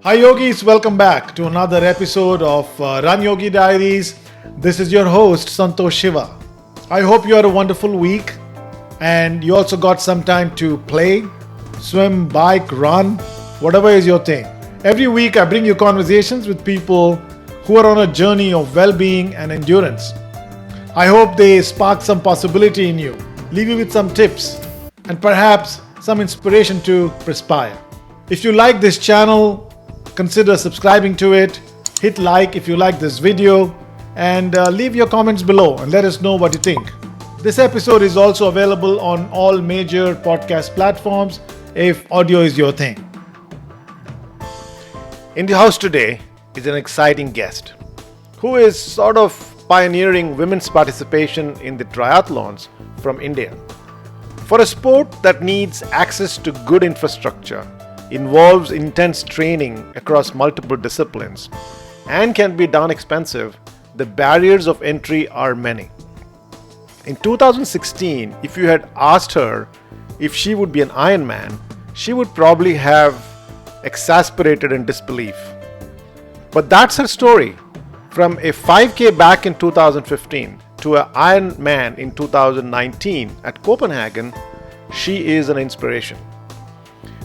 Hi yogis, welcome back to another episode of Run Yogi Diaries. This is your host Santosh Shiva. I hope you had a wonderful week and you also got some time to play, swim, bike, run, whatever is your thing. Every week I bring you conversations with people who are on a journey of well-being and endurance. I hope they spark some possibility in you, leave you with some tips and perhaps some inspiration to perspire. If you like this channel, consider subscribing to it. Hit like if you like this video and leave your comments below and let us know what you think. This episode is also available on all major podcast platforms if audio is your thing. In the house today is an exciting guest who is sort of pioneering women's participation in the triathlons from India. For a sport that needs access to good infrastructure, involves intense training across multiple disciplines, and can be darn expensive, the barriers of entry are many. In 2016, if you had asked her if she would be an Ironman, she would probably have exasperated in disbelief. But that's her story. From a 5K back in 2015 to an Ironman in 2019 at Copenhagen, she is an inspiration.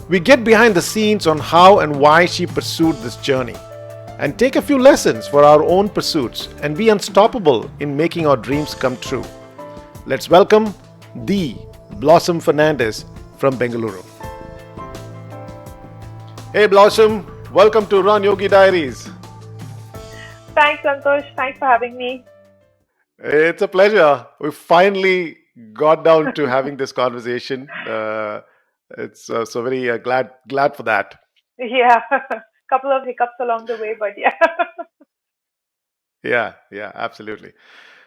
We get behind the scenes on how and why she pursued this journey and take a few lessons for our own pursuits and be unstoppable in making our dreams come true. Let's welcome the Blossom Fernandez from Bengaluru. Hey Blossom, welcome to Run Yogi Diaries. Thanks, Santosh. Thanks for having me. It's a pleasure. We finally got down to having this conversation. It's so very glad for that. Yeah, couple of hiccups along the way, but yeah. Yeah, absolutely.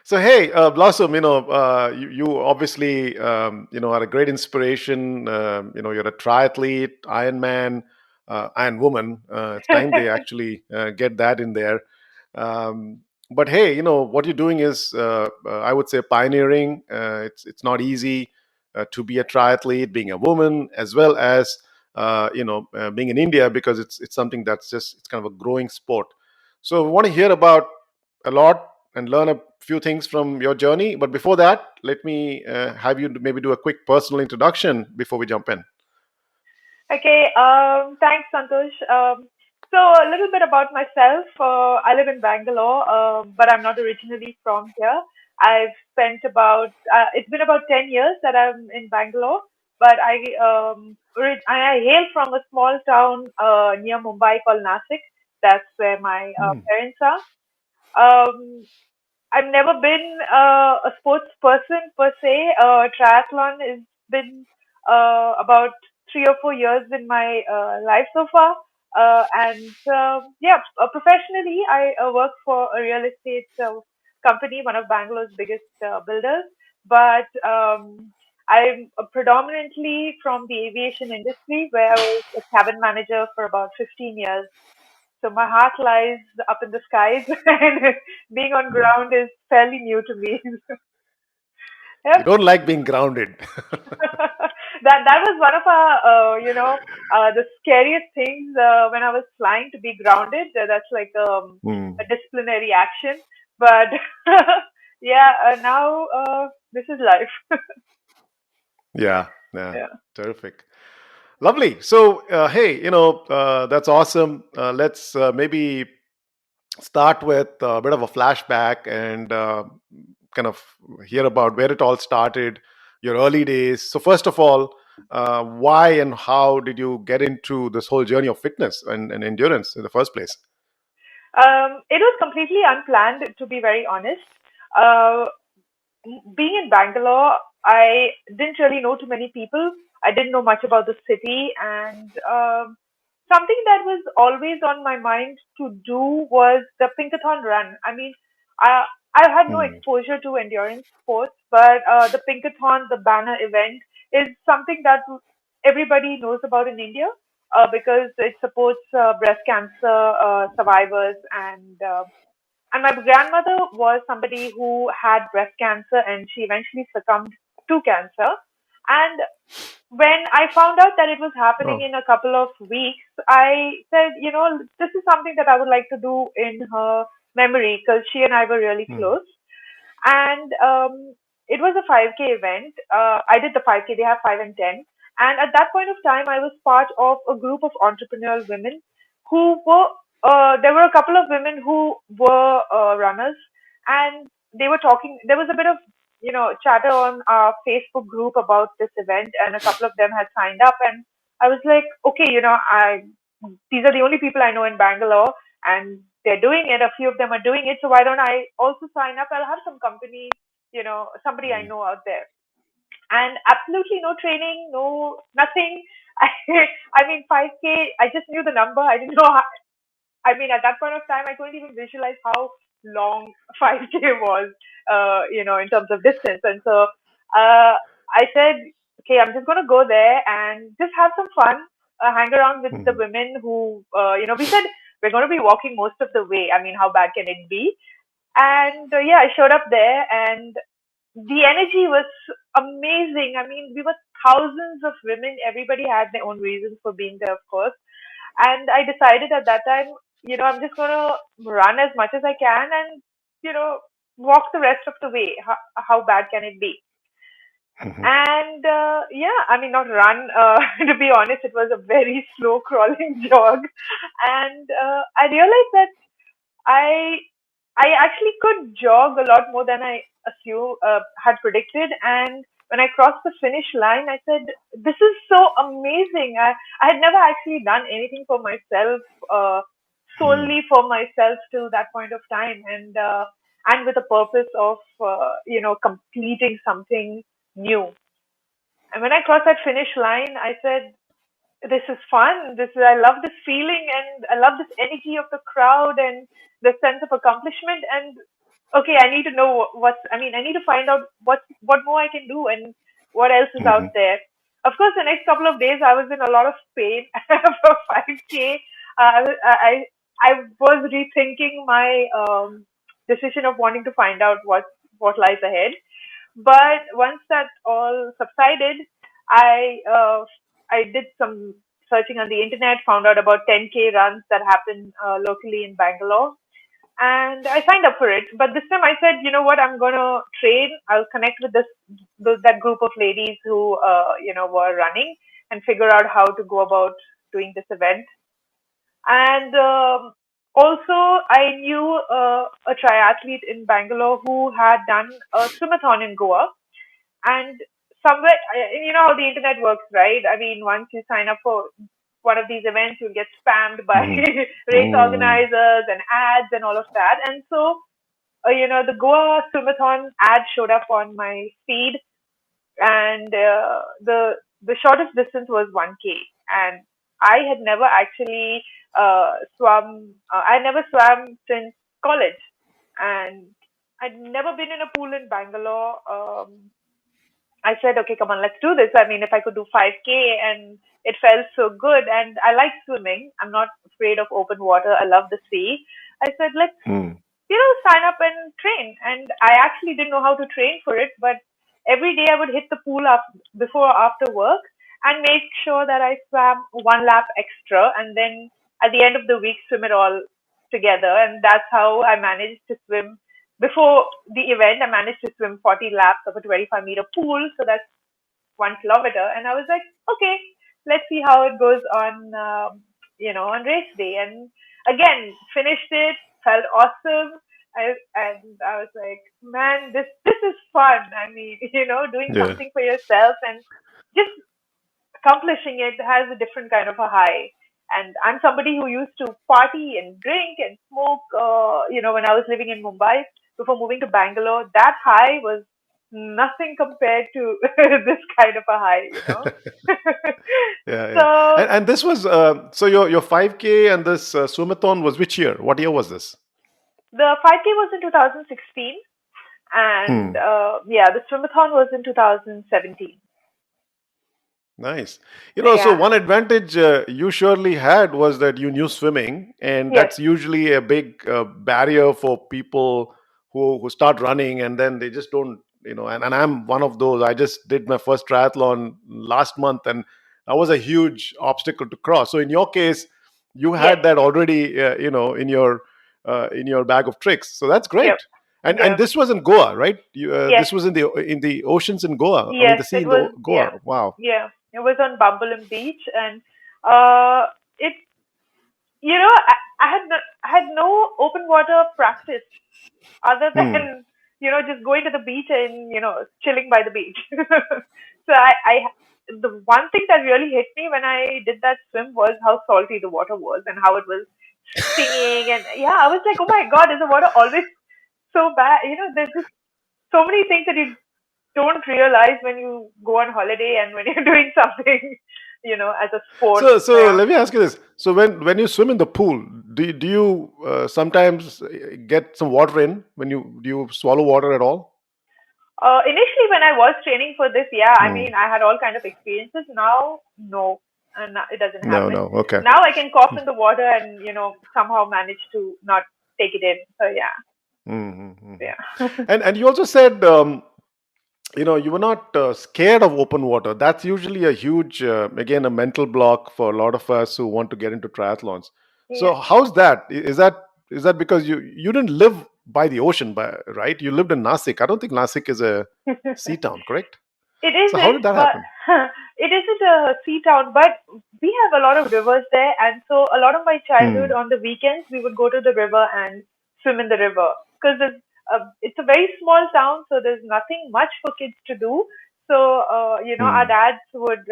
So hey, Blossom, you obviously are a great inspiration. You're a triathlete, Ironman, Iron woman. It's time they actually get that in there. But hey, what you're doing is, I would say, pioneering. It's not easy to be a triathlete, being a woman, as well as being in India, because it's something that's just it's kind of a growing sport. So we want to hear about a lot and learn a few things from your journey. But before that, let me have you maybe do a quick personal introduction before we jump in. Okay, thanks, Santosh. So a little bit about myself. I live in Bangalore, but I'm not originally from here. I've spent it's been about 10 years that I'm in Bangalore, but I hail from a small town near Mumbai called Nasik. That's where my Hmm. parents are. Um, I've never been a sports person per se. Triathlon has been about 3 or 4 years in my life so far. Professionally, I work for a real estate company, one of Bangalore's biggest builders. But I'm predominantly from the aviation industry, where I was a cabin manager for about 15 years. So my heart lies up in the skies, and being on ground is fairly new to me. You Yep. don't like being grounded. That was one of the scariest things when I was flying, to be grounded. That's like Hmm. a disciplinary action. But yeah, now this is life. Yeah, Yeah. terrific. Lovely. So, hey, that's awesome. Let's maybe start with a bit of a flashback and kind of hear about where it all started, your early days. So, first of all, why and how did you get into this whole journey of fitness and endurance in the first place? It was completely unplanned, to be very honest. Uh, Being in Bangalore, I didn't really know too many people. I didn't know much about the city, and something that was always on my mind to do was the Pinkathon run. I mean, I I had no Hmm. exposure to endurance sports, but the Pinkathon, the banner event, is something that everybody knows about in India because it supports breast cancer survivors and my grandmother was somebody who had breast cancer and she eventually succumbed to cancer. And when I found out that it was happening Oh. in a couple of weeks, I said, this is something that I would like to do in her memory because she and I were really Hmm. close. And it was a 5K event. I did the 5K. They have 5 and 10. And at that point of time, I was part of a group of entrepreneurial women who were. There were a couple of women who were runners, and they were talking. There was a bit of chatter on our Facebook group about this event, and a couple of them had signed up. And I was like, okay, I these are the only people I know in Bangalore, and they're doing it. A few of them are doing it, so why don't I also sign up? I'll have some company, somebody I Hmm. know out there. And absolutely no training, no nothing. I mean, 5K. I just knew the number. I didn't know. I mean, at that point of time, I couldn't even visualize how long 5K was, in terms of distance. And so I said, okay, I'm just going to go there and just have some fun, hang around with the Hmm. women who, we said we're going to be walking most of the way. I mean, how bad can it be? And yeah, I showed up there and the energy was amazing. I mean, we were thousands of women. Everybody had their own reasons for being there, of course. And I decided at that time, I'm just going to run as much as I can and, you know, walk the rest of the way. How bad can it be? Hmm. And yeah, I mean, not run. To be honest, it was a very slow crawling jog. And I realized that I I actually could jog a lot more than I had predicted. And when I crossed the finish line, I said, "This is so amazing." I had never actually done anything for myself, Hmm. solely for myself till that point of time, and with a purpose of completing something new. And when I crossed that finish line, I said, this is fun. I love this feeling and I love this energy of the crowd and the sense of accomplishment. And okay, I need to know I need to find out what more I can do and what else is out Hmm. there. Of course, the next couple of days I was in a lot of pain for 5K. I was rethinking my decision of wanting to find out what lies ahead. But once that all subsided, I uh, I did some searching on the internet, found out about 10K runs that happen locally in Bangalore, and I signed up for it. But this time I said, you know what, I'm gonna train. I'll connect with that group of ladies who were running and figure out how to go about doing this event. And also, I knew a triathlete in Bangalore who had done a swimathon in Goa, and somewhere, you know how the internet works, right? I mean, once you sign up for one of these events, you'll get spammed by Hmm. race Hmm. organizers and ads and all of that. And so, the Goa Swimathon ad showed up on my feed, and the shortest distance was 1K, and I had never actually swum. I never swam since college, and I'd never been in a pool in Bangalore. I said, okay, come on, let's do this. I mean, if I could do 5K and it felt so good and I like swimming, I'm not afraid of open water. I love the sea. I said, let's, Hmm. sign up and train. And I actually didn't know how to train for it, but every day I would hit the pool before or after work and make sure that I swam one lap extra. And then at the end of the week, swim it all together. And that's how I managed to swim before the event. I managed to swim 40 laps of a 25-meter pool. So that's 1 kilometer. And I was like, okay, let's see how it goes on, on race day. And again, finished it, felt awesome. And I was like, man, this is fun. I mean, doing Yeah. something for yourself and just accomplishing it has a different kind of a high. And I'm somebody who used to party and drink and smoke, when I was living in Mumbai before moving to Bangalore. That high was nothing compared to this kind of a high. Yeah, yeah. So And this was so your 5K and this swimathon was which year? What year was this? the 5K was in 2016, and Hmm. yeah, the swimathon was in 2017. Nice. So Yeah. one advantage you surely had was that you knew swimming, and Yes. that's usually a big barrier for people who start running and then they just don't and I'm one of those. I just did my first triathlon last month, and that was a huge obstacle to cross. So in your case, you Yes. had that already, in your bag of tricks. So that's Yep. great. And Yep. this was in Goa, right? Yes. This was in the oceans in Goa. I mean, Yes. the sea It in the was. Yeah. Goa. Wow. Yeah. It was on Bumbalum Beach, and it. I had no open water practice other Hmm. than just going to the beach and chilling by the beach. So the one thing that really hit me when I did that swim was how salty the water was and how it was stinging, and yeah, I was like, oh my god, is the water always so bad? There's just so many things that you don't realize when you go on holiday and when you're doing something, as a sport. So Yeah. let me ask you this. So when you swim in the pool, do you sometimes get some water in when you do you swallow water at all? Initially, when I was training for this, yeah, I Hmm. mean, I had all kind of experiences. Now, no, and it doesn't No, happen. no. Okay. Now I can cough in the water and somehow manage to not take it in. So yeah, Mm-hmm. yeah. And you also said you were not scared of open water. That's usually a huge again a mental block for a lot of us who want to get into triathlons. So Yeah. how's that? Is that because you didn't live by the ocean, right? You lived in Nasik. I don't think Nasik is a sea town, correct? It So how isn't, did that but happen? it isn't a sea town, but we have a lot of rivers there, and so a lot of my childhood Hmm. on the weekends we would go to the river and swim in the river because it's a very small town, so there's nothing much for kids to do. So our Hmm. dads would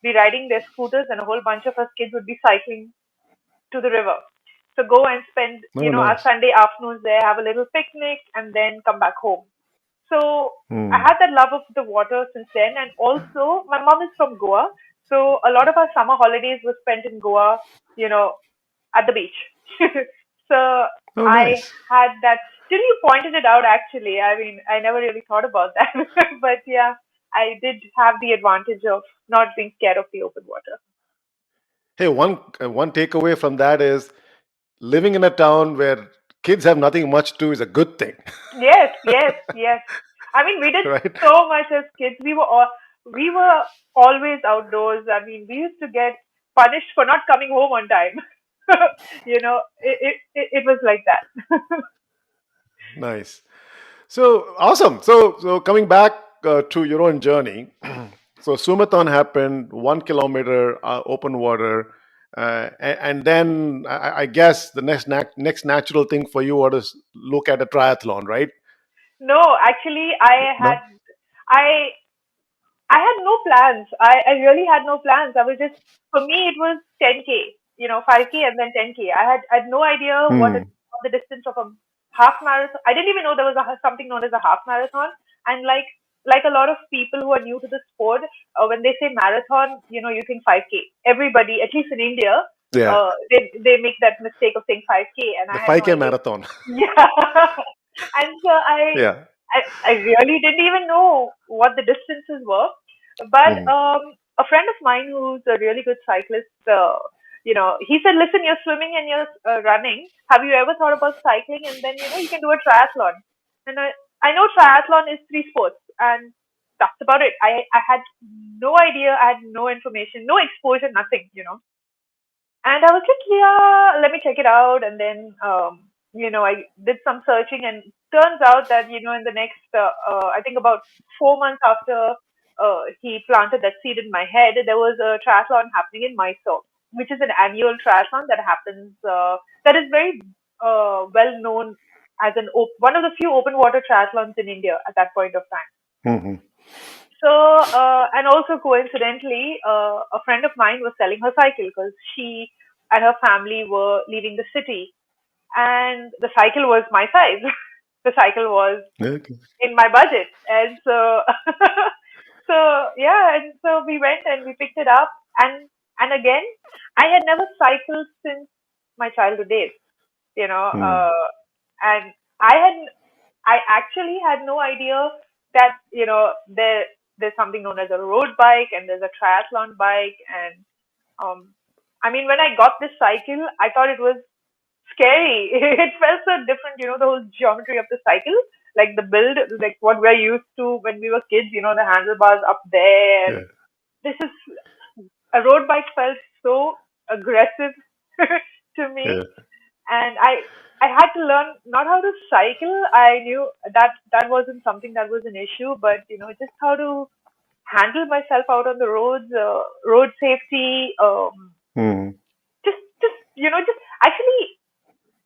be riding their scooters, and a whole bunch of us kids would be cycling to the river. So go and spend Oh, our nice. Sunday afternoons there, have a little picnic, and then come back home. So I Hmm. had that love of the water since then, and also my mom is from Goa, so a lot of our summer holidays were spent in Goa, you know, at the beach. So Oh, I nice. had that. Till you pointed it out, actually. I mean, I never really thought about that, but yeah, I did have the advantage of not being scared of the open water. Hey, one takeaway from that is living in a town where kids have nothing much to do is a good thing, Yes, yes, yes. I mean, we did right? so much as kids. We were always outdoors. I mean, we used to get punished for not coming home on time. It was like that. Nice. So awesome. So coming back to your own journey, so swimathon happened, 1 kilometer open water, and then I guess the next natural thing for you was to look at a triathlon, right? No, actually, No. I I had no plans. I really had no plans. I was just, for me, it was 10K, 5K and then 10K. I had no idea Hmm. what the distance of a half marathon. I didn't even know there was something known as a half marathon. And like a lot of people who are new to the sport, when they say marathon, you think 5K. Everybody, at least in India, Yeah, they make that mistake of saying 5K, and the I had no 5K idea. marathon. Yeah. And so Yeah. I really didn't even know what the distances were. But Hmm. a friend of mine who's a really good cyclist, he said, listen, you're swimming and you're running. Have you ever thought about cycling? And then, you can do a triathlon. And I know triathlon is three sports, and that's about it. I had no idea. I had no information, no exposure, nothing. And I was like, yeah, let me check it out. And then, I did some searching, and turns out that, in the next, I think about 4 months after he planted that seed in my head, there was a triathlon happening in Mysore, which is an annual triathlon that happens, that is very well known as one of the few open water triathlons in India at that point of time. Hmm. So, and also coincidentally, a friend of mine was selling her cycle because she and her family were leaving the city, and the cycle was my size. The cycle was Okay. in my budget, and so, so yeah, and so we went and we picked it up, and again, I had never cycled since my childhood days, you know, Hmm. and I had I actually had no idea that there's something known as a road bike and there's a triathlon bike, and um I mean, when I got this cycle, I thought it was scary. It felt so different, the whole geometry of the cycle. like the build, like what we're used to when we were kids. The handlebars up there, Yeah. and this is a road bike felt so aggressive to Yeah. me, and I had to learn not how to cycle. I knew that wasn't something that was an issue, but just how to handle myself out on the roads, road safety, Hmm. just actually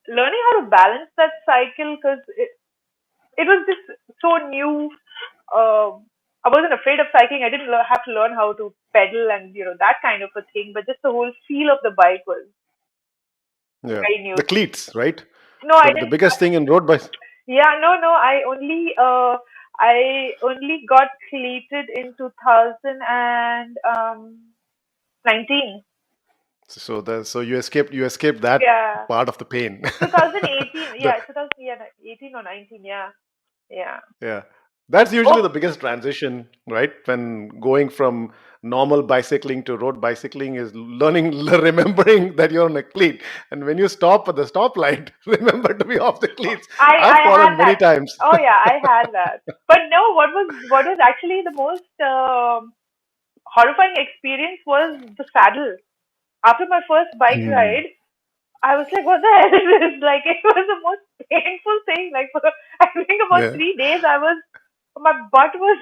learning how to balance that cycle, because it was just so new. I wasn't afraid of cycling. I didn't have to learn how to pedal and that kind of a thing, but just the whole feel of the bike was Yeah. very new The to me. cleats, right? No, I The didn't. biggest thing in road bikes. Yeah, no. I only got cleated in 2019. So you escaped that Yeah, part of the pain. 2018. the Yeah, 2018 or 19. Yeah, yeah. Yeah. That's usually the Oh, biggest transition, right? When going from normal bicycling to road bicycling is remembering that you're on a cleat. And when you stop at the stoplight, remember to be off the cleats. I I've had fallen many that. times. Oh yeah, I had that. But no, what was actually the most horrifying experience was the saddle. After my first bike Hmm. ride, I was like, what the hell is this? Like, it was the most painful thing. Like, for, I think about Yeah. 3 days, my butt was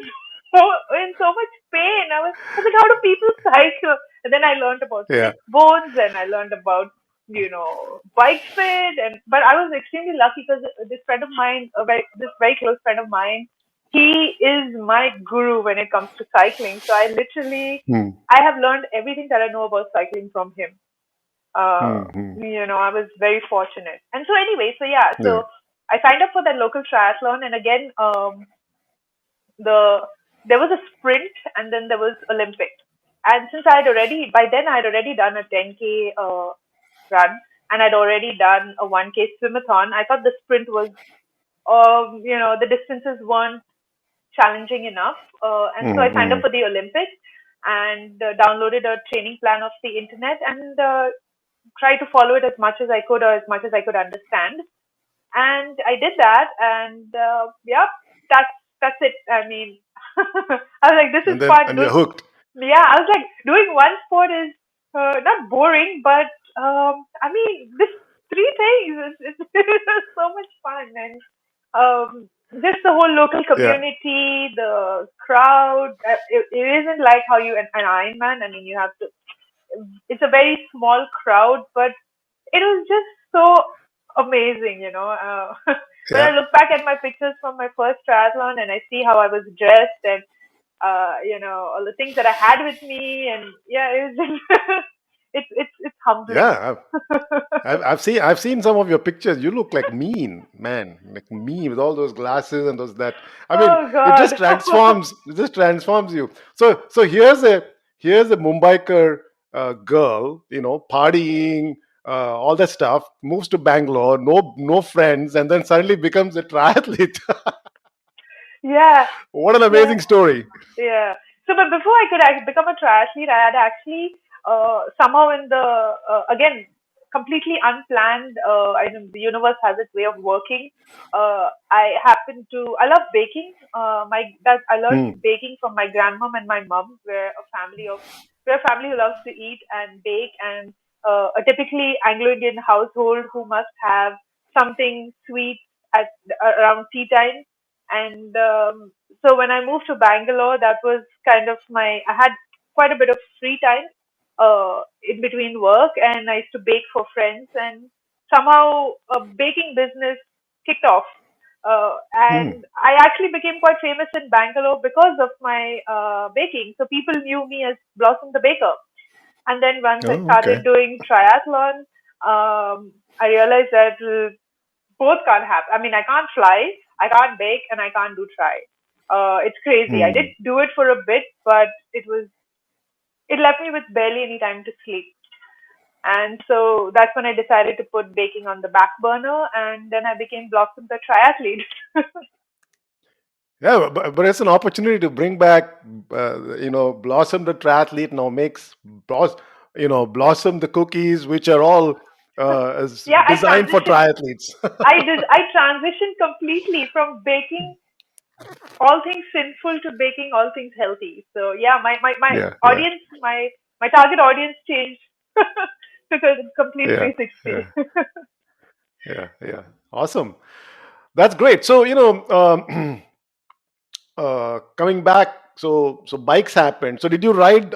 so, in so much pain. I was like, how do people cycle? And then I learned about Yeah. sit bones, and I learned about, bike fit. But I was extremely lucky because this friend of mine, this very close friend of mine, he is my guru when it comes to cycling. So Hmm. I have learned everything that I know about cycling from him. Hmm. Hmm. I was very fortunate. And so anyway, so yeah, Yeah. so I signed up for that local triathlon, and again, the there was a sprint, and then there was Olympic. And since by then I had already done a 10K run, and I'd already done a 1K swimathon. I thought the sprint was, the distances weren't challenging enough, and so Hmm. I signed up Hmm. for the Olympics and downloaded a training plan of the internet and try to follow it as much as I could, or as much as I could understand. And I did that, and yeah, that's that's it. I mean, I was like, this is fun. And you're hooked. Yeah, I was like, doing one sport is not boring, but I mean, this three things is so much fun, and just the whole local Yeah. community, the crowd. It isn't like how an Ironman. I mean, you have to. It's a very small crowd, but it was just so amazing. When I Yeah. look back at my pictures from my first triathlon and I see how I was dressed and all the things that I had with me, and yeah, it was just it's humbling. Yeah. I've seen some of your pictures. You look like mean, man, like me with all those glasses and those that. I mean, Oh it God. just transforms. It just transforms you. So here's a Mumbaiker girl, partying, all that stuff. Moves to Bangalore, no friends, and then suddenly becomes a triathlete. Yeah. What an So amazing story. yeah. So, but before I could become a triathlete, I had actually somehow in the again completely unplanned. I know the universe has its way of working. I happened to. I love baking. I learned Hmm. baking from my grandmom and my mom. We're a family who loves to eat and bake, and a typically Anglo-Indian household who must have something sweet at around tea time. And so when I moved to Bangalore, that was kind of I had quite a bit of free time in between work, and I used to bake for friends, and somehow a baking business kicked off. Hmm. And I actually became quite famous in Bangalore because of my baking. So people knew me as Blossom the Baker. And then once I Oh, okay. started doing triathlon, I realized that both can't happen. I mean, I can't fly, I can't bake, and I can't do try. It's crazy. I did Hmm. do it for a bit, but it left me with barely any time to sleep. And so that's when I decided to put baking on the back burner, and then I became Blossom the triathlete. Yeah, but it's an opportunity to bring back, Blossom the triathlete now makes Blossom the cookies, which are all Yeah, I designed for transitioned. triathletes. I transitioned completely from baking all things sinful to baking all things healthy. So yeah, my Yeah, yeah, audience, my target audience changed. Took a complete yeah, 360. yeah, yeah, yeah. Awesome. That's great. So coming back, so bikes happened. So did you ride?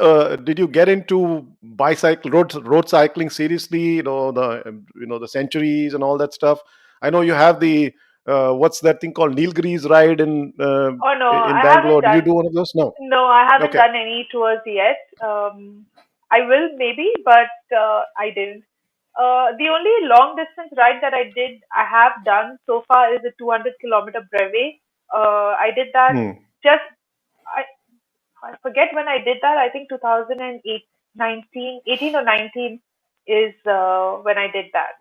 Did you get into bicycle road cycling seriously? The centuries and all that stuff. I know you have the what's that thing called Nilgiris ride Oh no, in I haven't Bangalore. Did you done. do one of those? No. No, I haven't Okay. done any tours yet. I will maybe, but I didn't. The only long distance ride that I have done so far is a 200-kilometer breve. I did that Hmm. just, I, I forget when I did that. I think 2008, 19, 18 or 19 is when I did that.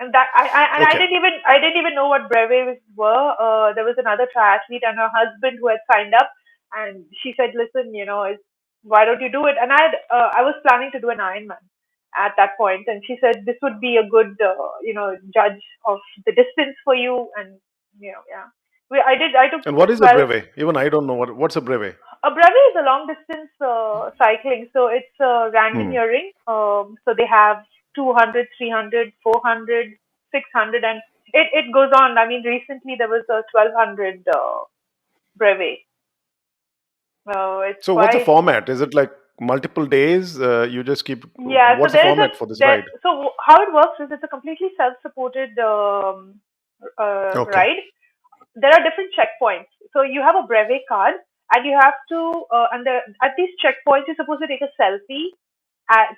And that I Okay. didn't even know what breves were. There was another triathlete and her husband who had signed up, and she said, "Listen, why don't you do it?" And I was planning to do an Ironman at that point, and she said this would be a good judge of the distance for you, and yeah, I took And what is a 12. breve? Even I don't know what's a breve. A breve is a long distance cycling, so it's Hmm. randomneering. So they have 200, 300, 400, 600, and it goes on. I mean, recently there was a 1200 breve. It's So what's the quite. format? Is it like multiple days? You just keep. Yeah, so What's the format for this there. ride? So how it works is it's a completely self-supported Okay. ride. There are different checkpoints. So you have a breve card, and you have to at these checkpoints you're supposed to take a selfie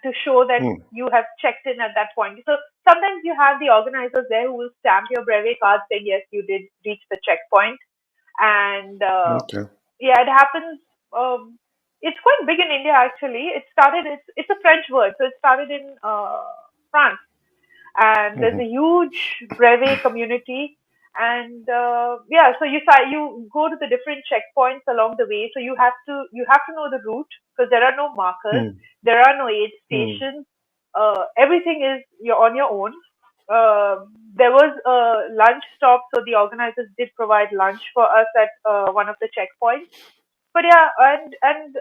to show that Hmm. you have checked in at that point. So sometimes you have the organizers there who will stamp your breve card saying yes, you did reach the checkpoint, and Okay. yeah, it happens. It's quite big in India actually. It's a French word, so it started in France, and there's a Mhm. huge breve community. And yeah, so you go to the different checkpoints along the way. So you have to know the route because there are no markers, Hmm. there are no aid Hmm. stations. Everything is you're on your own. There was a lunch stop, so the organizers did provide lunch for us at one of the checkpoints. But yeah, and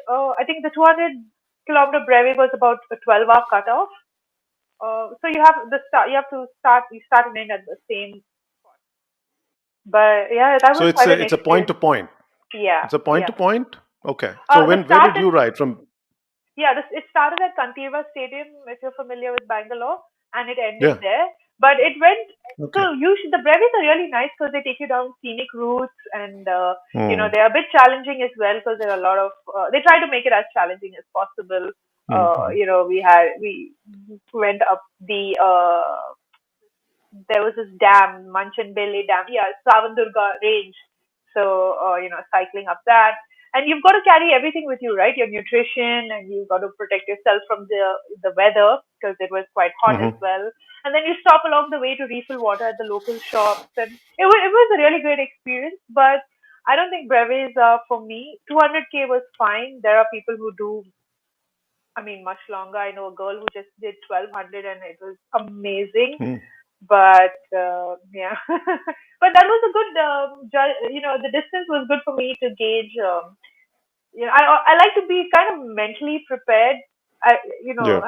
I think the 200-kilometer breve was about a 12-hour cutoff. So you have the start. You start and end at the same. But yeah, that So was it's quite an a point to experience. point. Yeah, It's a point yeah. to point. Okay. So The where start did at you ride from? yeah, it started at Kantirva Stadium if you're familiar with Bangalore, and it ended Yeah. there. But it went. Okay. So usually the brevis are really nice because they take you down scenic routes, and Hmm. they're a bit challenging as well because there are a lot of. They try to make it as challenging as possible. Hmm. We went up the there was this dam, Manchanbele Dam, yeah, Savandurga range. So, cycling up that. And you've got to carry everything with you, right? Your nutrition, and you've got to protect yourself from the weather because it was quite hot as Hmm. well. And then you stop along the way to refill water at the local shops. And it was a really great experience, but I don't think breves are for me. 200K was fine. There are people who do, I mean, much longer. I know a girl who just did 1200 and it was amazing. Hmm. But yeah, but that was a good, the distance was good for me to gauge. I like to be kind of mentally prepared. I, Yeah.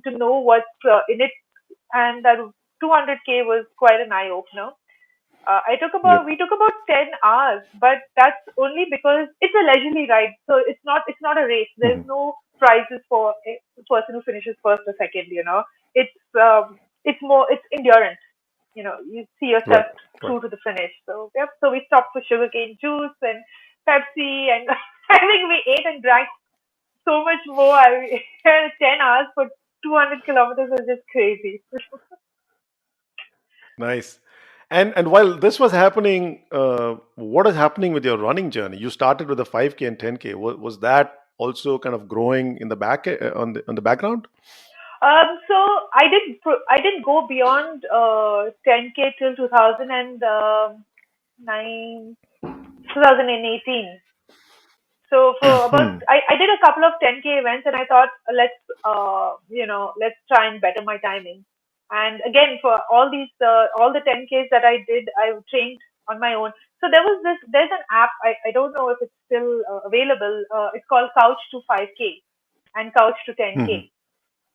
to know what's in it, and that 200K was quite an eye opener. Yeah. We took about 10 hours, but that's only because it's a leisurely ride. So it's not a race. There's Hmm. no prizes for a person who finishes first or second. It's more, it's endurance. You see yourself Right. Right. through to the finish. So, yep. So we stopped for sugarcane juice and Pepsi, and I think we ate and drank so much more. 10 hours for 200 kilometers was just crazy. Nice. And while this was happening, what is happening with your running journey? You started with a 5K and 10K. Was that also kind of growing in the back on the background? So I didn't go beyond 10K till 2009, 2018. So for about Hmm. I did a couple of 10K events, and I thought let's try and better my timing. And again, for all these, all the 10Ks that I did, I trained on my own. So there's an app. I don't know if it's still available. It's called Couch to 5K and Couch to Hmm. 10K.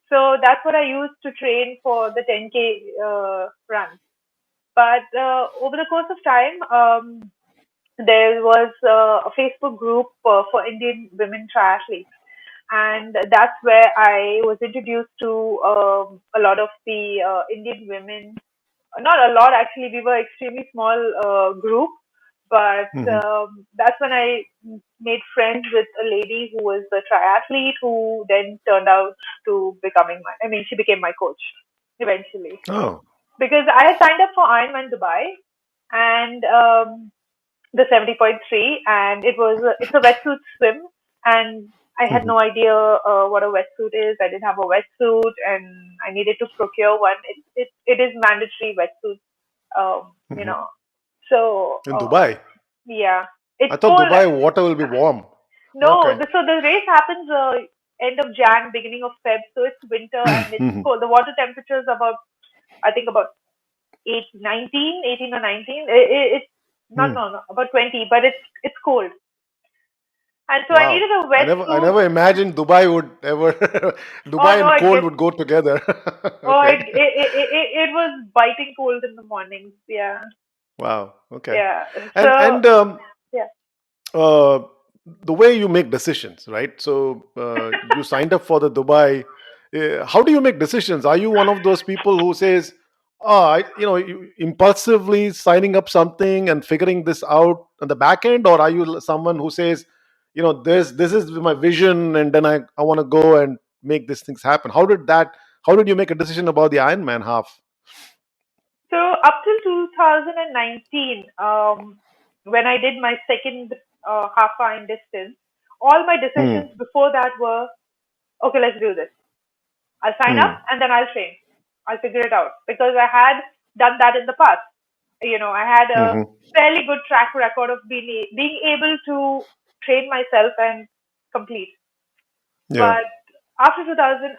So that's what I used to train for the 10K run. But over the course of time, there was a Facebook group for Indian women triathletes, and that's where I was introduced to a lot of the Indian women. Not a lot, actually. We were extremely small group, but Hmm. that's when I made friends with a lady who was a triathlete, who then turned out to becoming my. I mean, she became my coach eventually, Oh. because I had signed up for Ironman Dubai, and the 70.3, and it's a wetsuit swim, and I had Hmm. no idea what a wetsuit is. I didn't have a wetsuit, and I needed to procure one. It is mandatory wetsuit, you Hmm. know. So In Dubai. yeah, it's I thought cold. Dubai water will be warm. No, Okay. so the race happens end of Jan, beginning of Feb. So it's winter and it's Hmm. cold. The water temperature is about, I think, about 18 or 19. It's not, Hmm. no, no, about 20, but it's cold. And so I Wow. needed a I wetsuit. never imagined Dubai would ever Oh Dubai no, and it cold gets, would go together. oh, Okay. it was biting cold in the mornings. Yeah. Wow. Okay. Yeah. And So, and yeah. uh, the way you make decisions, right? So you signed up for the Dubai. How do you make decisions? Are you one of those people who says, "Oh, impulsively signing up something and figuring this out on the back end," or are you someone who says, this is my vision, and then I want to go and make these things happen? How did you make a decision about the Ironman half? So up till 2019, when I did my second half Iron distance, all my Hmm. decisions before that were, okay, let's do this. I'll sign up Hmm. and then I'll train. I'll figure it out, because I had done that in the past. I had a Hmm. fairly good track record of being able to train myself and complete. Yeah. But after 2000,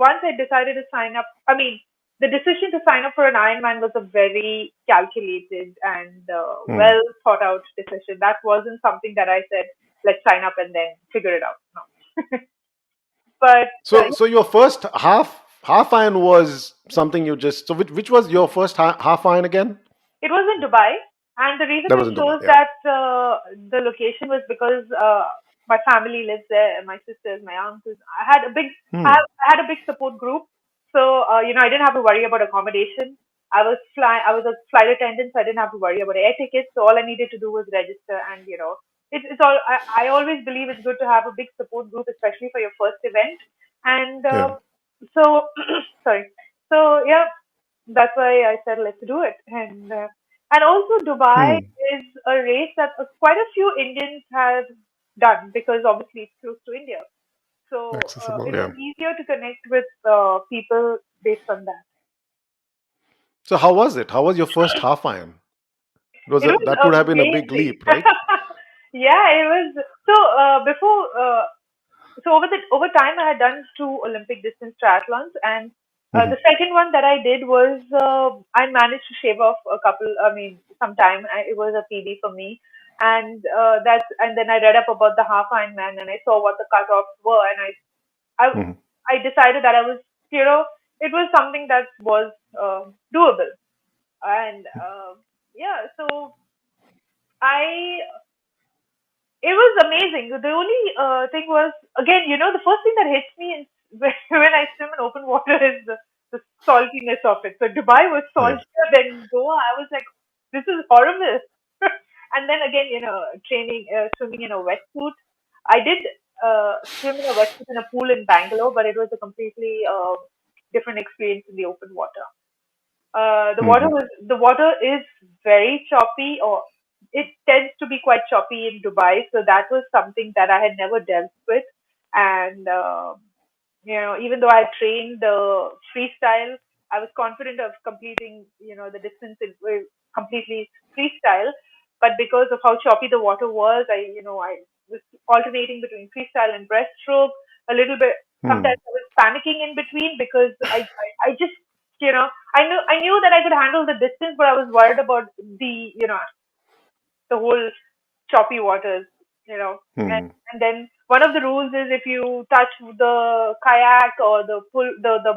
once I decided to sign up, I mean, the decision to sign up for an Ironman was a very calculated and Hmm. well thought out decision. That wasn't something that I said, let's sign up and then figure it out. No. But So your first half iron was something you just so which was your first half iron again? it was in Dubai, and the reason That I was in Dubai. chose Yeah. that the location was because my family lives there, and my sisters, my uncles. Hmm. I had a big support group, so I didn't have to worry about accommodation. I was a flight attendant, so I didn't have to worry about air tickets. So all I needed to do was register, and it's all. I always believe it's good to have a big support group, especially for your first event. And Yeah. so, sorry. So yeah, that's why I said let's do it. And also Dubai Hmm. is a race that quite a few Indians have done, because obviously it's close to India. So Accessible. it Yeah. was easier to connect with people based on that. So how was it? How was your first half iron? It was That would have been a big amazing. leap, right? Yeah, it was. So before, over time, I had done two Olympic distance triathlons, and Hmm. the second one that I did was I managed to shave off a couple. I mean, some time. It was a PB for me, and and then I read up about the half Ironman, and I saw what the cutoffs were, and I Hmm. I decided that I was, it was something that was doable, and yeah, so I it was amazing. The only thing was, again, the first thing that hits me is when I swim in open water is the saltiness of it. So Dubai was Yeah. saltier than Goa. I was like, this is horrible. And then again, swimming in a wetsuit. I did swim in a wetsuit in a pool in Bangalore, but it was a completely different experience in the open water. Hmm. The water is very choppy, or it tends to be quite choppy in Dubai. So that was something that I had never dealt with. And even though I trained freestyle, I was confident of completing the distance completely freestyle. But because of how choppy the water was, I was alternating between freestyle and breaststroke a little bit. Hmm. Sometimes I was panicking in between, because I just I knew that I could handle the distance, but I was worried about the whole choppy waters, you know. And, Hmm. and then one of the rules is if you touch the kayak or the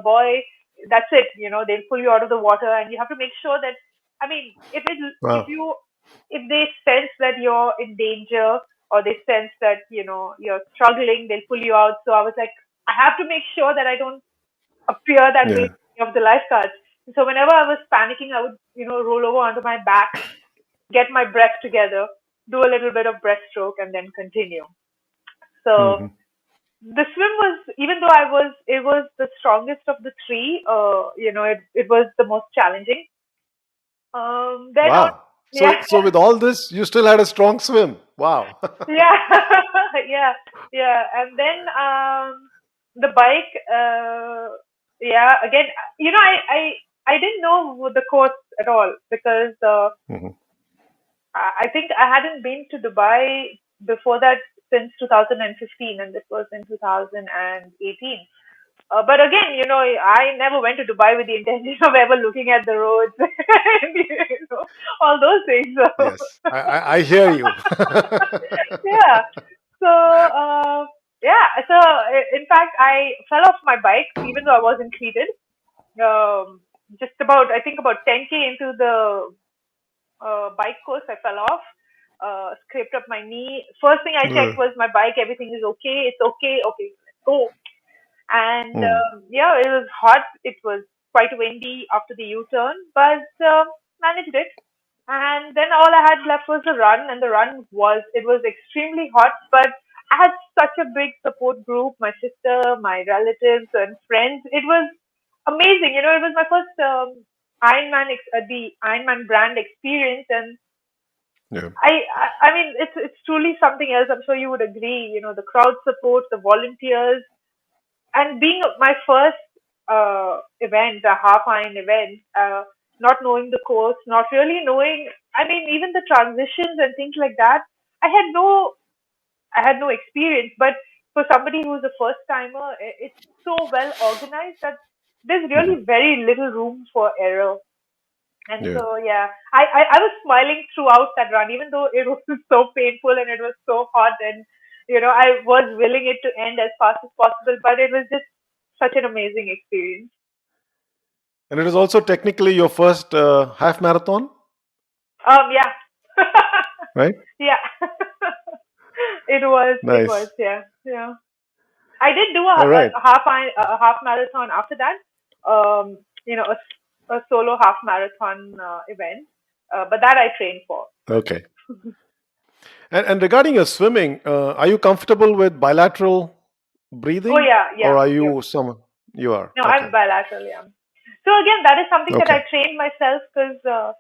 buoy, that's it. They'll pull you out of the water, and you have to make sure that. I mean, Wow. if they sense that you're in danger, or they sense that you're struggling, they'll pull you out. So I was like, I have to make sure that I don't appear that way Yeah. of the lifeguards. So whenever I was panicking, I would roll over onto my back, get my breath together, do a little bit of breaststroke, and then continue. So Hmm. the swim was, even though it was the strongest of the three. It was the most challenging. Then on, Wow. yeah, So with all this, you still had a strong swim. Wow. yeah, yeah, yeah, and then the bike. Yeah, again, I didn't know the course at all because Mhm. I think I hadn't been to Dubai before that since 2015, and this was in 2018. But again, I never went to Dubai with the intention of ever looking at the roads and, all those things. So, Yes, I hear you. yeah. So, in fact, I fell off my bike even though I wasn't treated. Um, just about, I think about 10K into the bike course, I fell off, scraped up my knee. First thing I checked Ugh. was my bike. Everything is okay. It's okay. Okay, let's go. And Hmm. yeah, it was hot. It was quite windy after the U-turn, but managed it. And then all I had left was the run, and the run was extremely hot, but I had such a big support group, my sister, my relatives, and friends. It was amazing. It was my first the Ironman brand experience, and Yeah. I mean, it's truly something else. I'm sure you would agree. The crowd support, the volunteers, and being my first event, a half iron event, not knowing the course, not really knowing, I mean, even the transitions and things like that, I had no, I had no experience. But for somebody who's a first timer, it's so well organized that there's Mhm. really very little room for error. And Yeah. so, yeah, I was smiling throughout that run, even though it was so painful and it was so hot. And, I was willing it to end as fast as possible, but it was just such an amazing experience. And it is also technically your first half marathon, Yeah. right? Yeah. It was, Nice. yeah. Yeah. I did do All right. a half marathon after that. A solo half marathon event. But that I trained for. Okay. And regarding your swimming, are you comfortable with bilateral Oh, breathing, yeah, or yeah, are yeah. you some? You are. No, I'm Okay. bilateral, yeah. So again, that is something that Okay. I trained myself because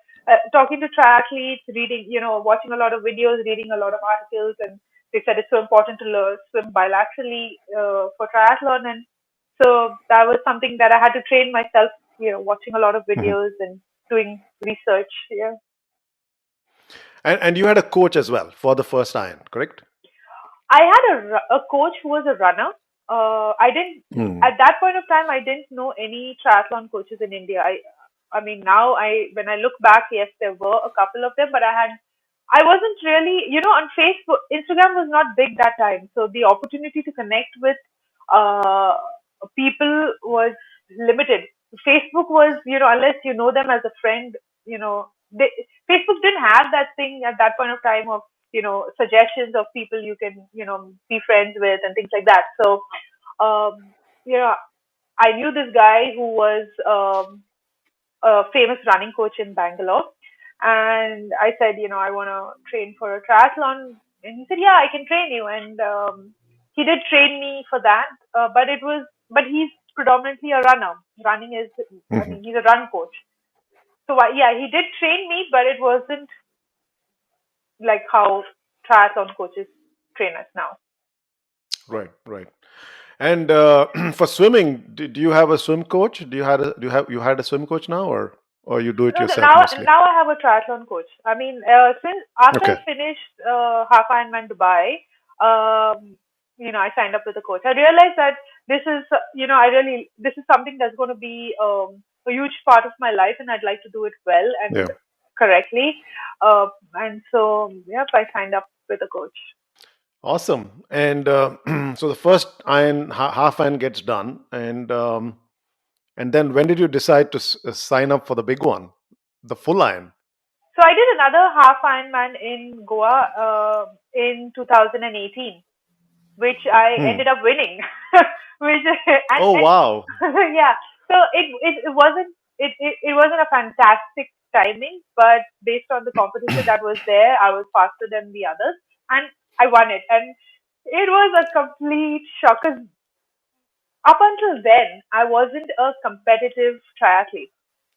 talking to triathletes, reading, watching a lot of videos, reading a lot of articles, and they said it's so important to learn swim bilaterally for triathlon, and so that was something that I had to train myself, watching a lot of Mhm. videos and doing research. Yeah. And you had a coach as well for the first iron, correct? I had a coach who was a runner. I didn't Hmm. at that point of time. I didn't know any triathlon coaches in India. I mean, now when I look back, yes, there were a couple of them, but I wasn't really, on Facebook. Instagram was not big that time, so the opportunity to connect with uh, people was limited. Facebook was, unless you know them as a friend, Facebook didn't have that thing at that point of time of suggestions of people you can be friends with and things like that. So um, you know I knew this guy who was a famous running coach in Bangalore, and I said, I want to train for a triathlon, and he said, yeah, I can train you. And he did train me for that, but he's predominantly a runner. Running is, I Mhm. mean, he's a run coach. So yeah, he did train me, but it wasn't like how triathlon coaches train us now. Right. Right. And for swimming, do you have a swim coach? Do you had a swim coach now, or you do it No, yourself now mostly? now I have a triathlon coach. I mean, since after I Okay. finished half Ironman Dubai, I signed up with a coach. I realized that this is, this is something that's going to be a huge part of my life, and I'd like to do it well and Yeah. correctly. And so, yep, I signed up with a coach. Awesome. And so the first half iron gets done, and then when did you decide to sign up for the big one, the full iron? So I did another half Ironman in Goa in 2018, which I Hmm. ended up winning. Which Oh and wow. yeah, so it wasn't a fantastic timing, but based on the competition that was there, I was faster than the others, and I won it. And it was a complete shock 'cause up until then, I wasn't a competitive triathlete.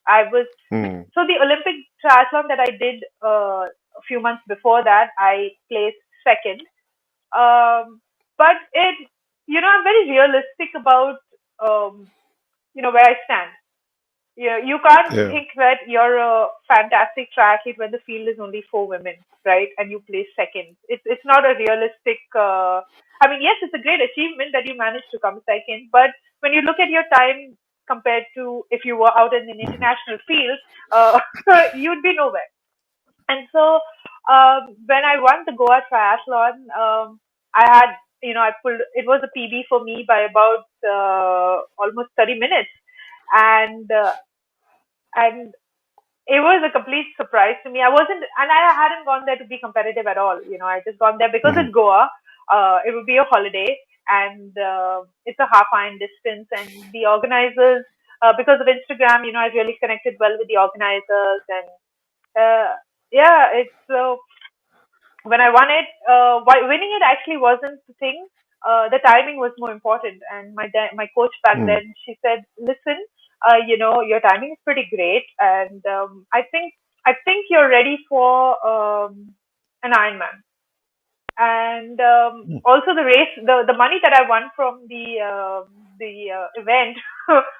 I was Hmm. so the Olympic triathlon that I did a few months before that, I placed second. But I'm very realistic about where I stand. You can't Yeah. think that you're a fantastic triathlete when the field is only four women, right? And you place second. It's not a realistic. I mean, yes, it's a great achievement that you managed to come second, but when you look at your time compared to if you were out in an Mhm. international field, you'd be nowhere. And so when I won the Goa triathlon, I had, I pulled, it was a PB for me by about almost 30 minutes. And, uh, and it was a complete surprise to me. And I hadn't gone there to be competitive at all. I just gone there because Mhm. it's Goa. It would be a holiday, and it's a half iron distance. And the organizers, because of Instagram, I really connected well with the organizers, and yeah, it's when I won it. Winning it actually wasn't the thing. The timing was more important. And my coach back Hmm. then, she said, "Listen, your timing is pretty great, and I think you're ready for an Ironman." And Hmm. also the race, the money that I won from the event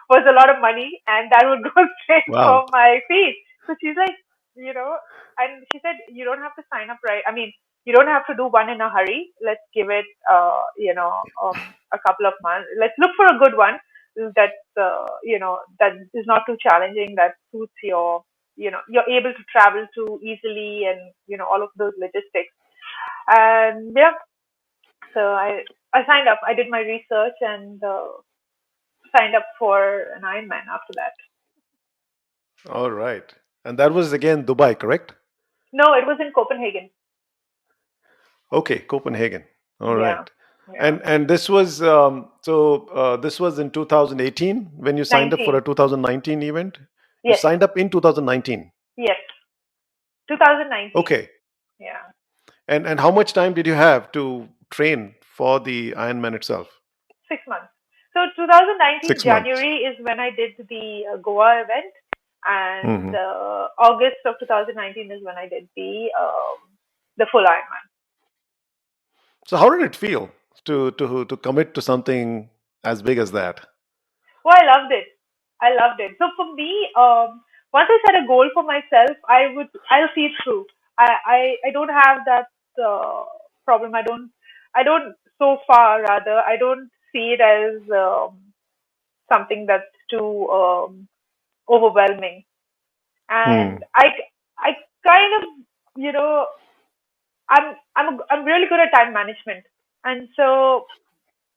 was a lot of money, and that would go straight Wow. for my fees. So she's like, you know, and she said, you don't have to sign up, right? I mean, you don't have to do one in a hurry. Let's give it, a couple of months. Let's look for a good one that is not too challenging, that suits you're able to travel to easily, and all of those logistics. And yeah, so I signed up. I did my research and signed up for an Ironman after that. All right. And that was again Dubai, correct? No, it was in Copenhagen. Okay, Copenhagen. All Yeah, right. yeah. And this was this was in 2018 when you signed up for 19. a 2019 event. You Yes, signed up in 2019. yes. 2019. Okay. Yeah, And how much time did you have to train for the Ironman itself? 6 months. So 2019 6 months. January is when I did the Goa event, and Hmm. August of 2019 is when I did the full Ironman. So how did it feel to commit to something as big as that? Oh, I loved it. I loved it. So for me, once I set a goal for myself, I'll see it through. I don't have that problem. I don't so far rather. I don't see it as something that's too overwhelming. Hmm. And I kind of, you know, I'm really good at time management, and so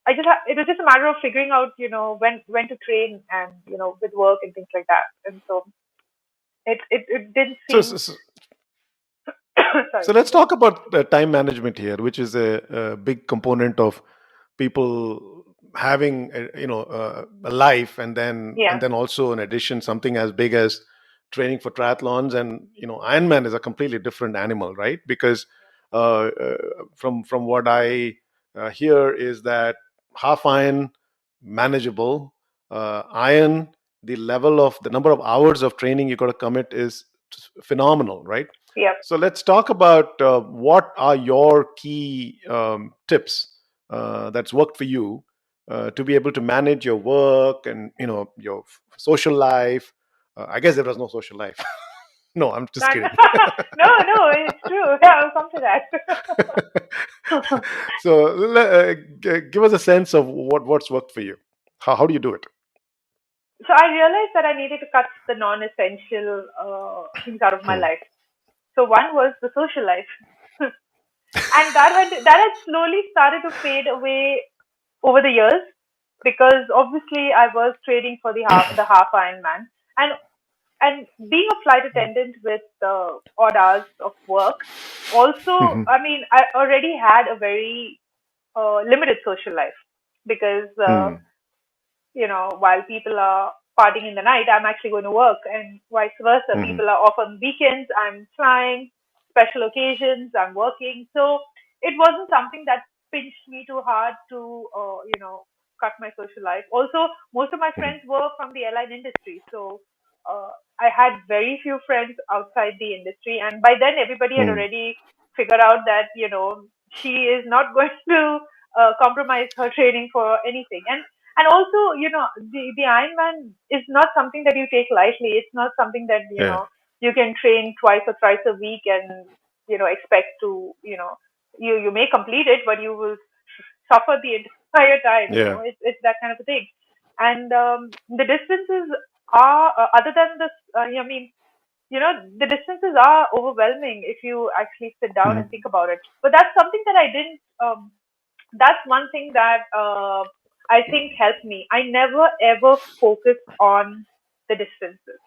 it was just a matter of figuring out, when to train, and with work and things like that. And so it didn't So, seem. so, so Sorry. so let's talk about time management here, which is a big component of people having a life, and Yeah. then also in addition something as big as training for triathlons. And Ironman is a completely different animal, right? Because from what I hear is that half iron manageable, iron, the level of the number of hours of training you got to commit is phenomenal, right? Yeah. So let's talk about what are your key tips that's worked for you to be able to manage your work and your social life. I guess there was no social life. No, I'm just Not, kidding. no, no, it's true. Yeah, I'll come to that. So give us a sense of what's worked for you. How do you do it? So I realized that I needed to cut the non-essential things out of my Hmm. life. So one was the social life, and that had slowly started to fade away over the years because obviously I was training for the half Ironman, and being a flight attendant with odd hours of work. Also, Mhm. I mean, I already had a very limited social life because Hmm. while people are partying in the night, I'm actually going to work, and vice versa. Mhm. People are off on weekends, I'm flying. Special occasions, I'm working. So it wasn't something that pinched me too hard to, cut my social life. Also, most of my Mhm. friends were from the airline industry, so I had very few friends outside the industry, and by then everybody had Hmm. already figured out that she is not going to compromise her training for anything. And also, the Ironman is not something that you take lightly. It's not something that, Yeah. you can train twice or thrice a week and, expect to, you may complete it, but you will suffer the entire time, Yeah. it's that kind of a thing. And the distances are, other than this, I mean, the distances are overwhelming if you actually sit down and Mhm. think about it. But that's something that I didn't, that's one thing that I think helped me. I never ever focused on the distances.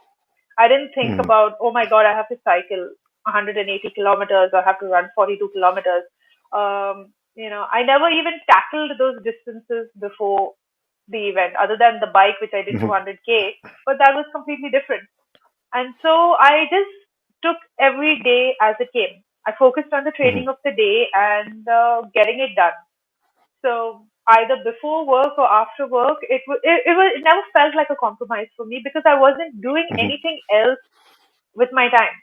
I didn't think Mhm. about, oh my God, I have to cycle 180 kilometers or have to run 42 kilometers. I never even tackled those distances before the event, other than the bike, which I did Mhm. 200K, but that was completely different. And so I just took every day as it came. I focused on the Mhm. training of the day and getting it done. So either before work or after work, it never felt like a compromise for me because I wasn't doing Mhm. anything else with my time.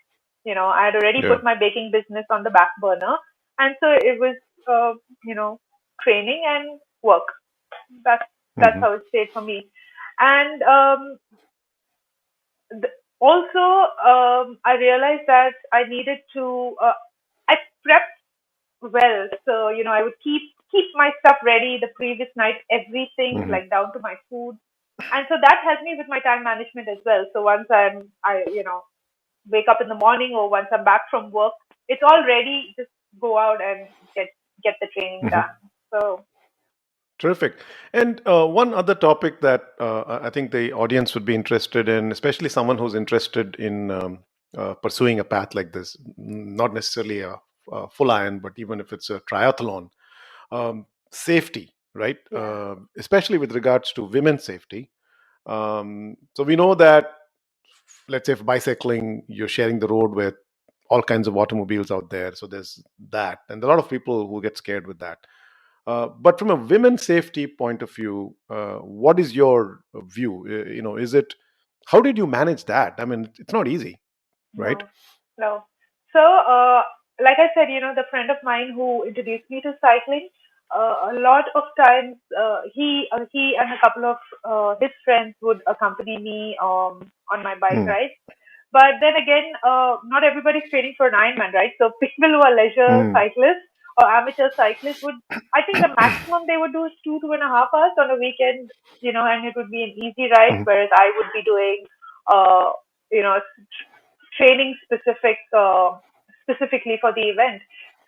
I had already Yeah. put my baking business on the back burner, and so it was, uh, you know, training and work. That's that's Mhm. how it stayed for me. And also, I realized that I needed to. I prepped well, so I would keep my stuff ready the previous night, everything Mhm. like down to my food, and so that helped me with my time management as well. So once I wake up in the morning or once I'm back from work, it's all ready. Just go out and get the training Mhm. done. So Terrific. And one other topic that I think the audience would be interested in, especially someone who's interested in pursuing a path like this, not necessarily a full iron, but even if it's a triathlon, safety, right? yeah, Especially with regards to women's safety. So we know that, let's say, for bicycling, you're sharing the road with all kinds of automobiles out there. So there's that, and a lot of people who get scared with that. But from a women's safety point of view, what is your view? Is it, how did you manage that? I mean, it's not easy, right? no, no. So like I said, the friend of mine who introduced me to cycling, a lot of times he and a couple of his friends would accompany me on my bike Mm. rides. But then again, not everybody's training for an Ironman, right? So people who are leisure Mm. cyclists or amateur cyclists would, I think the maximum they would do is 2.5 hours on a weekend, and it would be an easy ride, Mhm. whereas I would be doing, uh, training specifically for the event.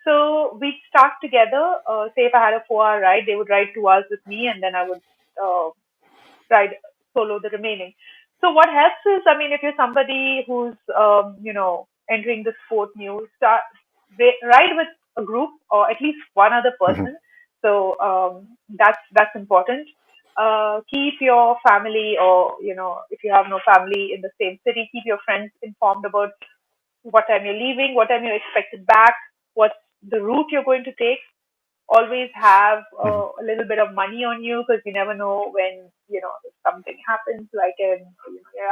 So we'd start together. Say if I had a 4 hour ride, they would ride 2 hours with me, and then I would uh, ride solo the remaining. So what helps is, I mean, if you're somebody who's entering the sport new, ride with a group or at least one other Mhm. person. So that's important. Keep your family, or if you have no family in the same city, keep your friends informed about what time you're leaving, what time you're expected back, what's the route you're going to take. Always have Mhm. a little bit of money on you because you never know when if something happens, like you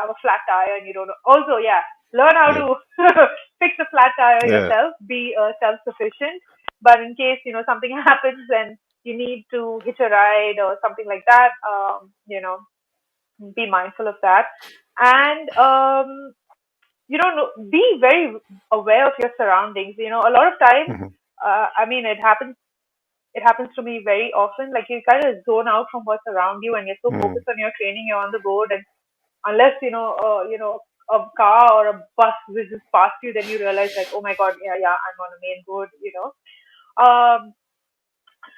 have a flat tire and you don't know. Also, yeah, learn how Yeah. to fix a flat tire Yeah. yourself. Be self-sufficient. But in case something happens and you need to hitch a ride or something like that, be mindful of that. And be very aware of your surroundings. A lot of times, Mhm. I mean, it happens to me very often. Like you kind of zone out from what's around you, and you're so Mhm. focused on your training, you're on the road, and unless a car or a bus whizzes past you, then you realize like, oh my god, yeah, I'm on a main road. Um,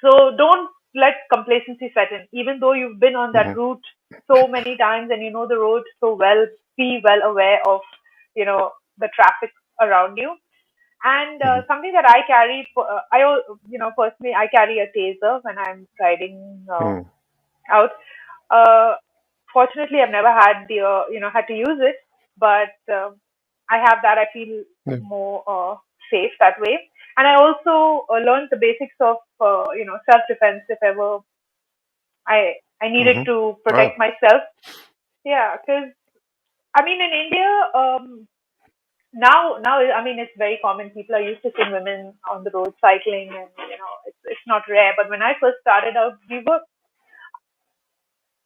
so don't let complacency set in. Even though you've been on that Hmm. route so many times and you know the road so well, be well aware of the traffic around you. And Hmm. something that I carry, personally, I carry a taser when I'm riding Hmm. out. Uh, Fortunately, I've never had had to use it, but I have that. I feel Yeah. more safe that way. And I also learned the basics of self defense if ever I needed Hmm. to protect Wow. myself. Yeah, because I mean in India, now I mean it's very common. People are used to seeing women on the road cycling, and it's not rare. But when I first started out,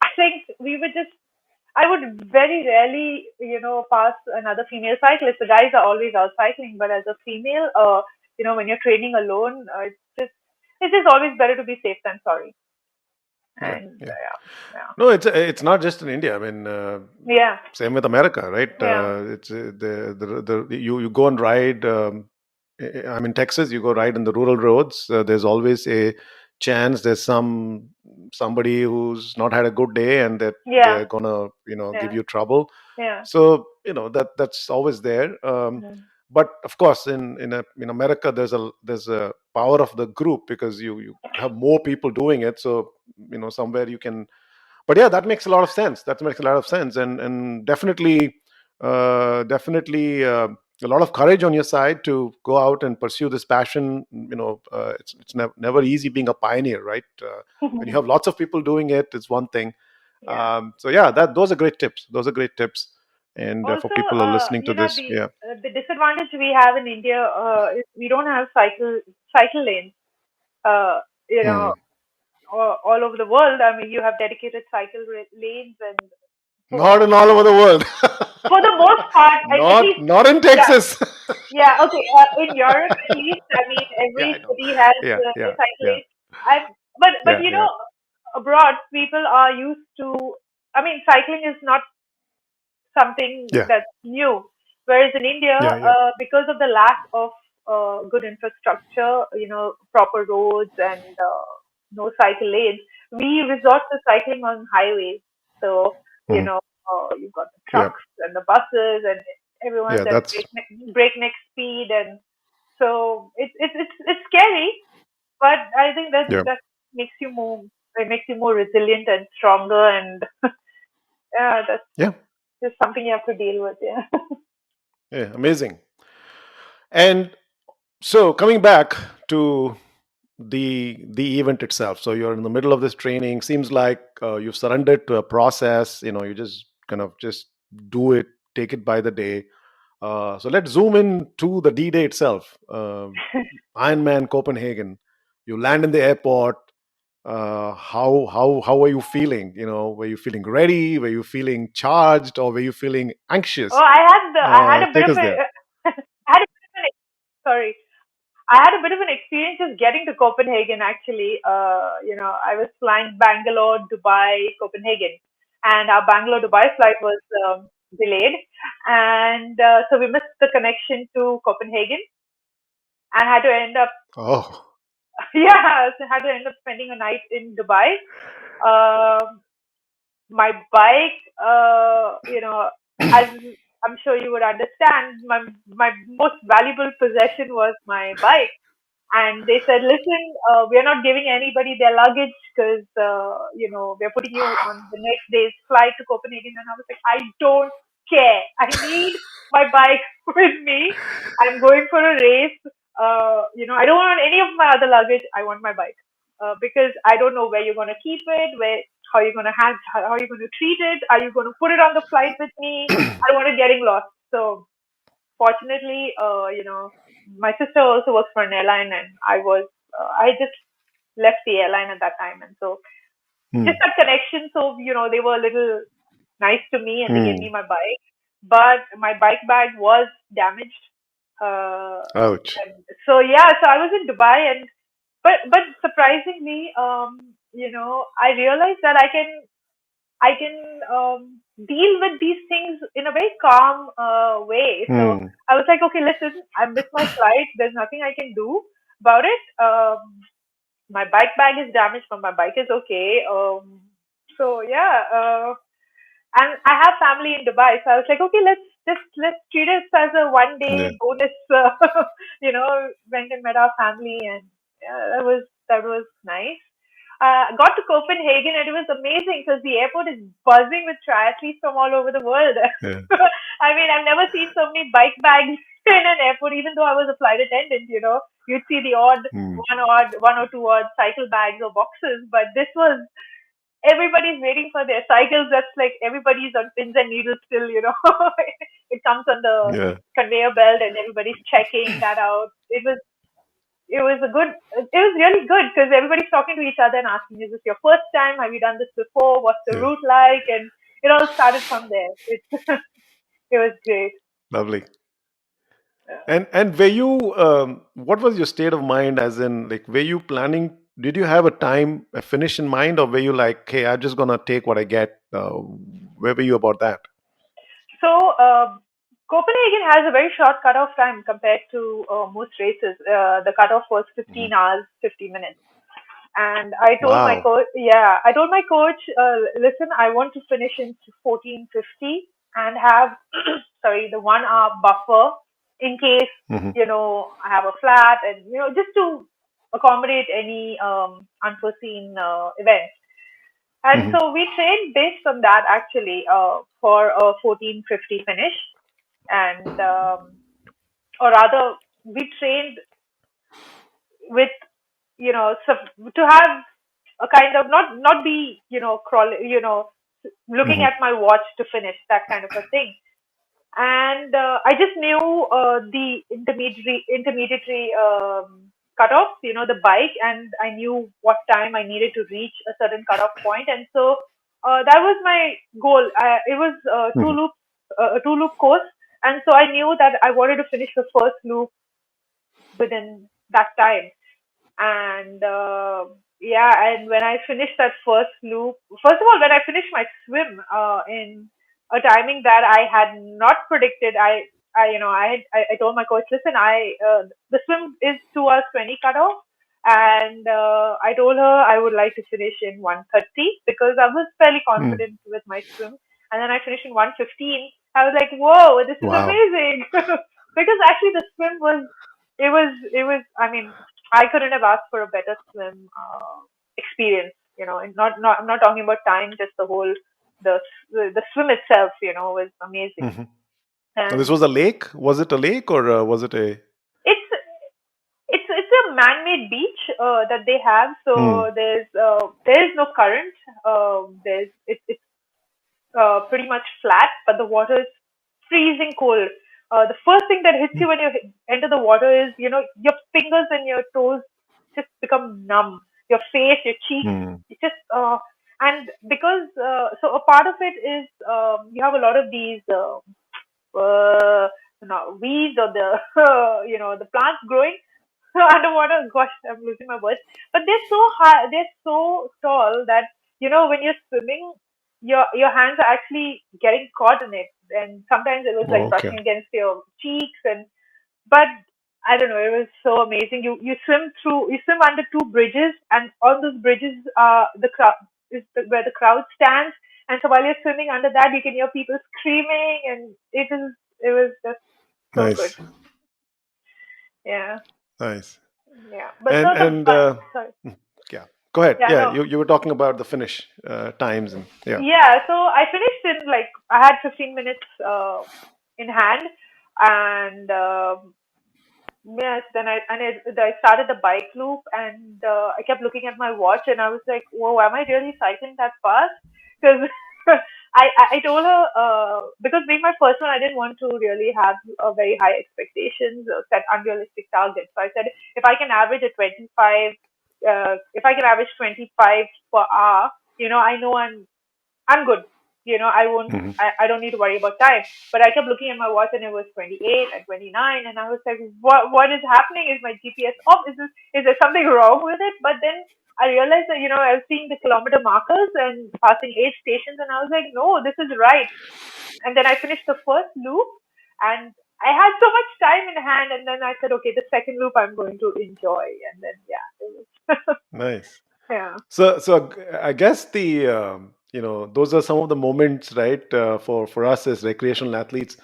I think we were just I would very rarely, pass another female cyclist. The guys are always out cycling, but as a female, when you're training alone, it's just always better to be safe than sorry. Yeah. And Yeah. yeah, No, it's not just in India. I mean, yeah, same with America, right? yeah, It's the you go and ride. I'm in Texas. You go ride in the rural roads. There's always a chance there's somebody who's not had a good day, and that yeah, they're gonna give yeah, you trouble. yeah, So that's always there. mhm, But of course, in America, there's a power of the group because you have more people doing it. So somewhere you can, but yeah, that makes a lot of sense. That makes a lot of sense, and definitely a lot of courage on your side to go out and pursue this passion. It's never easy being a pioneer, right? When you have lots of people doing it, it's one thing. yeah. So yeah, that those are great tips. Those are great tips, and for Also, people who are listening to this, the yeah. disadvantage we have in India is we don't have cycle lanes. Uh, you Hmm. know, all over the world. I mean, you have dedicated lanes, and Not for in all over the world. for the most part, at least, Not in yeah, Texas. yeah, okay. In Europe, at least, I mean, Yeah, every I know. city has Yeah, a yeah, cycle yeah, lane. And but yeah, you yeah. know, abroad, people are used to. I mean, cycling is not something Yeah, that's new. Whereas in India, yeah, yeah. because of the lack of good infrastructure, proper roads and no cycle lanes, we resort to cycling on highways. So, Mhm. you've got the Yeah, trucks and the buses and everyone's yeah. at That's breakneck speed. And so it's scary, but I think yeah, that makes you more, it makes you more resilient and stronger. And yeah, that's yeah, just something you have to deal with. Yeah. yeah. Amazing. And so coming back to the event itself. So you're in the middle of this training. Seems like you've surrendered to a process. You just kind of just do it, take it by the day. So let's zoom in to the D-Day itself. Ironman Copenhagen. You land in the airport. How were you feeling? Were you feeling ready? Were you feeling charged, or were you feeling Oh, anxious? I had a bit Take of us a, there. I had a bit of an, sorry, I had a bit of an experience just getting to Copenhagen. Actually, I was flying Bangalore, Dubai, Copenhagen, and our Bangalore Dubai flight was delayed, and so we missed the connection to Copenhagen, and had to end up, Oh, yeah, so had to end up spending a night in Dubai. Um, my bike, as I'm sure you would understand, my most valuable possession was my bike. And they said, listen, we are not giving anybody their luggage because, we're putting you on the next day's flight to Copenhagen. And I was like, I don't care. I need my bike with me. I'm going for a race. I don't want any of my other luggage. I want my bike because I don't know where you're going to keep it, how you're going to how you're going to treat it. Are you going to put it on the flight with me? I don't want it getting lost. So fortunately, my sister also works for an airline, and I just left the airline at that time, and so just hmm. that connection. So they were a little nice to me, and they gave me Hmm. my bike, but my bike bag was damaged. Uh, Ouch. and so yeah, so I was in Dubai, and but surprisingly, I realized that I can. I can deal with these things in a very calm way. So Hmm. I was like, okay, listen, I missed my flight. There's nothing I can do about it. My bike bag is damaged, but my bike is okay. So yeah, and I have family in Dubai, so I was like, okay, let's treat it as a one Yeah. day bonus. Went and met our family, and yeah, that was nice. Got to Copenhagen, and it was amazing because the airport is buzzing with triathletes from all over the world. Yeah. I mean, I've never seen so many bike bags in an airport, even though I was a flight attendant. You'd see the Hmm. one or two odd cycle bags or boxes, but this was everybody's waiting for their cycles. That's like everybody's on pins and needles still. It comes on the Yeah. conveyor belt, and everybody's checking that out. It was really good because everybody's talking to each other and asking, is this your first time? Have you done this before? What's the Yeah. route like? And it all started from there. It was great. Lovely. Yeah. And were you what was your state of mind, as in, like, were you planning, did you have a time, a finish in mind, or were you like, hey, I'm just gonna take what I get? Where were you about that? So, Copenhagen has a very short cutoff time compared to most races. The cutoff was Mhm. 15 hours, 50 minutes. And I told my Wow. coach, yeah, I told my coach, listen, I want to finish in 14:50 and have, sorry, the 1 hour buffer in case, Hmm. I have a flat and, just to accommodate any unforeseen events. And Hmm. so we trained based on that actually for a 14:50 finish. And, or rather, we trained with to have a kind of not be crawling, looking Hmm. at my watch to finish, that kind of a thing. And I just knew the intermediary cutoffs, the bike, and I knew what time I needed to reach a certain cutoff point. And so that was my goal. It was Hmm. a two loop course, and so I knew that I wanted to finish the first loop within that time. And yeah, and when I finished that first loop, first of all, when I finished my swim in a timing that I had not predicted, I told my coach, listen, the swim is 2 hours 20 cutoff, and I told her I would like to finish in 1:30 because I was fairly Hmm. confident with my swim, and then I finished in 1:15. I was like, whoa, this is Wow. amazing. Because actually the swim was it was I mean, I couldn't have asked for a better swim experience, and not I'm not talking about time, just the whole the swim itself, was amazing. Hmm. This And was a lake? Was it a lake, or was it a? it's it's a man-made beach that they have. Hmm. So there is no current. It's pretty much flat, but the water is freezing cold. The first thing that hits you when you enter the water is, your fingers and your toes just become numb. Your face, your cheeks, Hmm. it just, and because, so a part of it is, you have a lot of these, weeds or the, the plants growing underwater. Gosh, I'm losing my words. But they're so high, they're so tall that when you're swimming, your hands are actually getting caught in it, and sometimes it was like Oh, okay. brushing against your cheeks. And but I don't know, it was so amazing. You swim under two bridges, and on those bridges, the crowd where the crowd stands. And so while you're swimming under that, you can hear people screaming, and it was just so good. Nice. Yeah. Nice. Yeah, but And so and sorry, yeah. Go ahead. yeah, Yeah, no, you were talking about the finish times, and yeah. yeah. So I finished in like I had 15 minutes in hand, and yes, then I started the bike loop, and I kept looking at my watch, and I was like, "Whoa, am I really cycling that fast?" Because I told her because being my first one, I didn't want to really have very high expectations or set unrealistic targets. So I said, if I can average a 25, if I can average 25 per hour, I know I'm good. I won't. Hmm. I don't need to worry about time. But I kept looking at my watch, and it was 28 and 29, and I was like, "What is happening? Is my GPS off? Is there something wrong with it?" But then I realized that, I was seeing the kilometer markers and passing 8 stations, and I was like, no, this is right. And then I finished the first loop, and I had so much time in hand, and then I said, okay, the second loop I'm going to enjoy, and then yeah, it was, Nice. yeah, So I guess the those are some of the moments, right? For us as recreational athletes,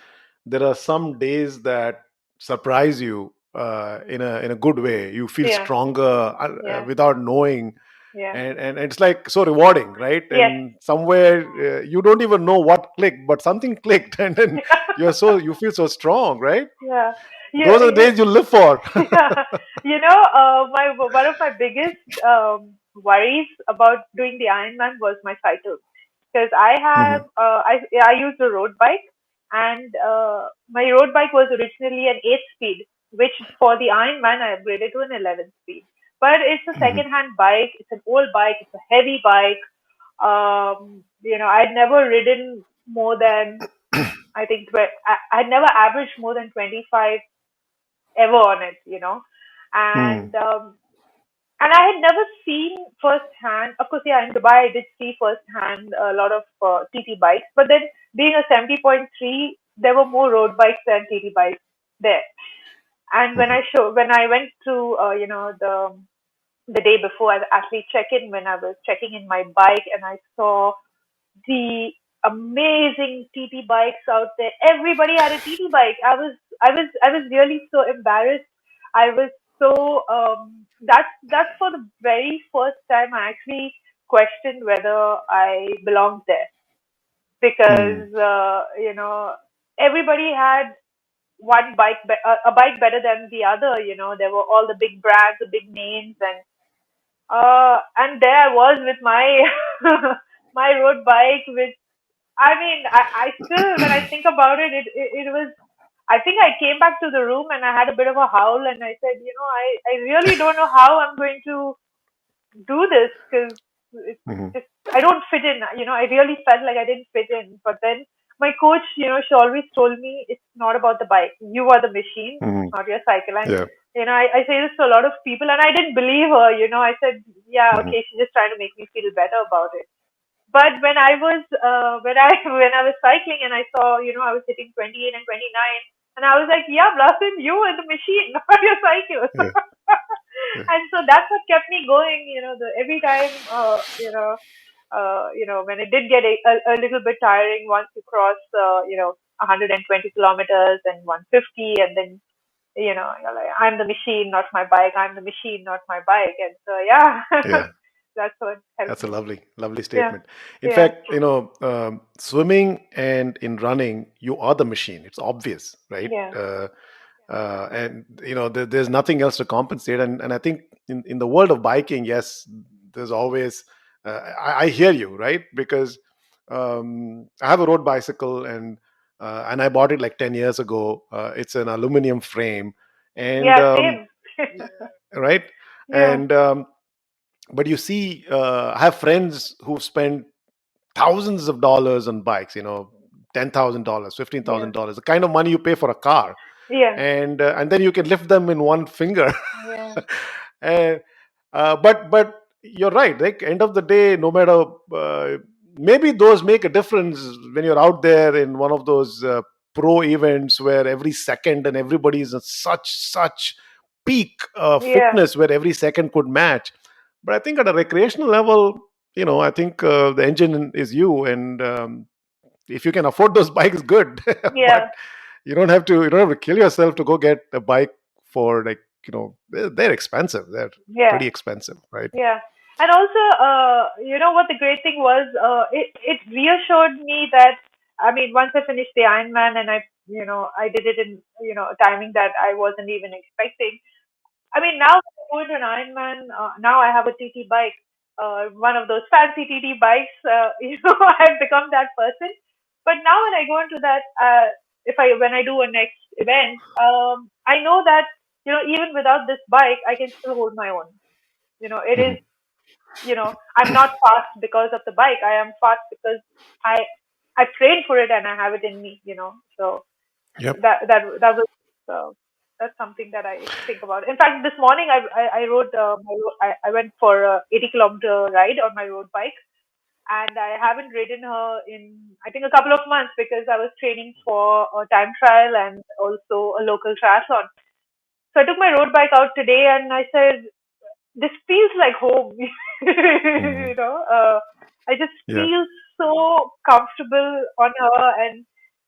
there are some days that surprise you in a good way. You feel yeah, stronger yeah, without knowing, yeah, and it's like so rewarding, right? yes, And somewhere you don't even know what clicked, but something clicked, and then you feel so strong, right? yeah, yeah, Those are the days you live for. yeah. My one of my biggest worries about doing the Ironman was my cycle, because Mhm, I use a road bike, and my road bike was originally an 8 speed, which for the Ironman I upgraded to an 11 speed. But it's a mhm, second-hand bike. It's an old bike. It's a heavy bike. I'd never ridden more than, I think I'd never averaged more than 25 ever on it, mhm, and I had never seen firsthand. Of course, yeah, in Dubai I did see firsthand a lot of TT bikes, but then being a 70.3, there were more road bikes than TT bikes there. And mhm, when I went to the day before as athlete check-in, when I was checking in my bike and I saw the amazing TT bikes out there. Everybody had a TT bike. I was really so embarrassed. I was so that's for the very first time I actually questioned whether I belonged there, mhm, because everybody had one bike, a bike better than the other. There were all the big brands, the big names, and there I was with my my road bike, which, I mean, I still, when I think about it, it was, I think I came back to the room and I had a bit of a howl and I said, I really don't know how I'm going to do this, because it's mhm, just, I don't fit in. I really felt like I didn't fit in. But then my coach, she always told me it's not about the bike. You are the machine, mhm. not your cycle. And, Yeah. I say this to a lot of people and I didn't believe her. I said, yeah, Mhm, okay, she's just trying to make me feel better about it. But when I was when I was cycling and I saw, I was hitting 28 and 29, and I was like, yeah, Blossom, you are the machine, not your cycle. yeah. Yeah. And so that's what kept me going. Every time, when it did get a little bit tiring once you cross, 120 kilometers and 150, and then, you're like, I'm the machine, not my bike. I'm the machine, not my bike. And so, yeah, Yeah. that's what helped That's a me. lovely, lovely Yeah, statement. In yeah, fact, swimming and in running, you are the machine. It's obvious, right? yeah, And there's nothing else to compensate. And I think in the world of biking, yes, there's always. I hear you, right? Because I have a road bicycle, and I bought it like 10 years ago. It's an aluminum frame, and yeah, same. right, Yeah, and but you see, I have friends who spend thousands of dollars on bikes, $10,000, yeah, $15,000, the kind of money you pay for a car, yeah, and then you can lift them in one finger. yeah, and, but you're right. Like end of the day, no matter, maybe those make a difference when you're out there in one of those pro events where every second and everybody is at such peak yeah, fitness where every second could match. But I think at a recreational level, I think the engine is you, and if you can afford those bikes, good. yeah, But you don't have to kill yourself to go get a bike for, like, they're expensive. They're yeah, pretty expensive, right? yeah. And also, what the great thing was, it reassured me that, I mean, once I finished the Ironman and I did it in, a timing that I wasn't even expecting. I mean, now when I go into an Ironman, now I have a TT bike, one of those fancy TT bikes. I've become that person. But now when I go into that, if I when I do a next event, I know that, even without this bike, I can still hold my own. It is, Mhm. I'm not fast because of the bike. I am fast because I I trained for it and I have it in me. So Yep. that was uh, that's something that I think about. In fact, this morning I rode I went for a 80-kilometer ride on my road bike, and I haven't ridden her in I think a couple of months because I was training for a time trial and also a local triathlon. So I took my road bike out today, and I said, "This feels like home." Mm. I just Yeah. feel so comfortable on her, and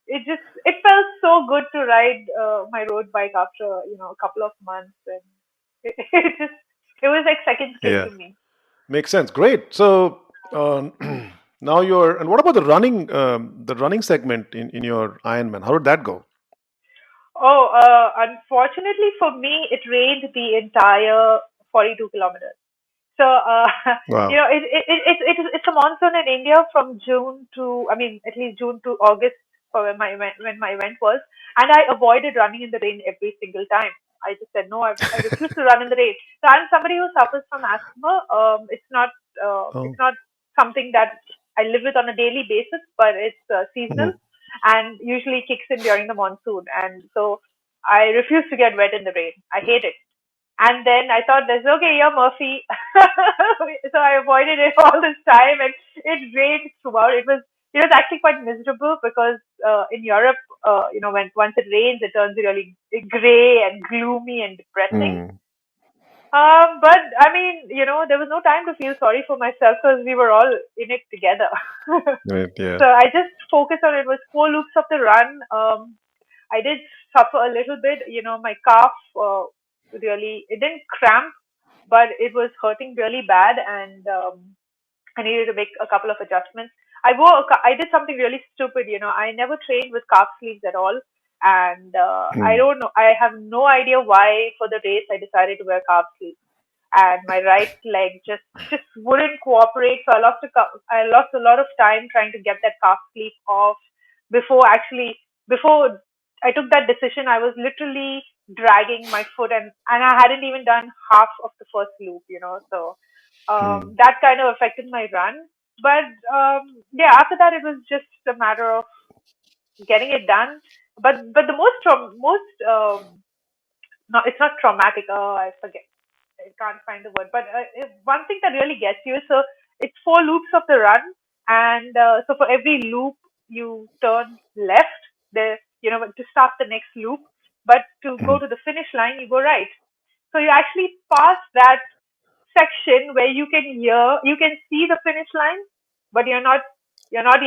it felt so good to ride my road bike after a couple of months, and it was like second skin Yeah. to me. Makes sense. Great. So now you're, and what about the running segment in your Ironman? How did that go? Oh, unfortunately for me, it rained the entire 42 kilometers. So, Wow. it's a monsoon in India from June to, I mean, at least June to August for when my event was. And I avoided running in the rain every single time. I just said, no, I refuse to run in the rain. So I'm somebody who suffers from asthma. It's Oh. not something that I live with on a daily basis, but it's seasonal Mhm. and usually kicks in during the monsoon. And so I refuse to get wet in the rain. I hate it. And then I thought, "That's okay, you're Murphy." So I avoided it all this time, and it rained throughout. It was actually quite miserable because in Europe, when once it rains, it turns really gray and gloomy and depressing. Mm. But I mean, there was no time to feel sorry for myself because we were all in it together. Right. Yeah. So I just focused on it. Was 4 loops of the run. I did suffer a little bit. My calf really it didn't cramp, but it was hurting really bad, and I needed to make a couple of adjustments. I did something really stupid. I never trained with calf sleeves at all, and I Mm. don't know. I have no idea why for the race I decided to wear calf sleeves, and my right leg just wouldn't cooperate. So I lost a lot of time trying to get that calf sleeve off before I took that decision. I was literally dragging my foot, and I hadn't even done half of the first loop. So Mm. that kind of affected my run. But yeah, after that it was just a matter of getting it done. But the most no, it's not traumatic. Oh, I forget. I can't find the word. But one thing that really gets you is, so it's 4 loops of the run, and so for every loop you turn left, to start the next loop. But to go Mm. to the finish line, you go right. So you actually pass that section where you can see the finish line, but you're not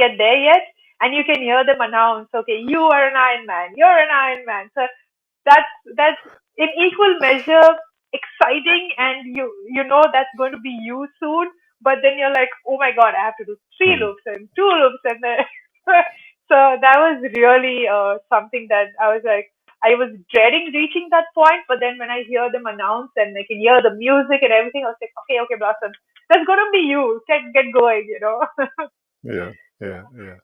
yet there yet, and you can hear them announce, okay, you are an Ironman, you're an Ironman. So that's in equal measure exciting, and you know that's going to be you soon. But then you're like, oh my god, I have to do three Mm. loops and 2 loops, and then so that was really something that I was like, I was dreading reaching that point. But then when I hear them announce and I can hear the music and everything, I was like, okay, okay, Blossom, that's gonna be you. Get going. Yeah. Yeah. Yeah.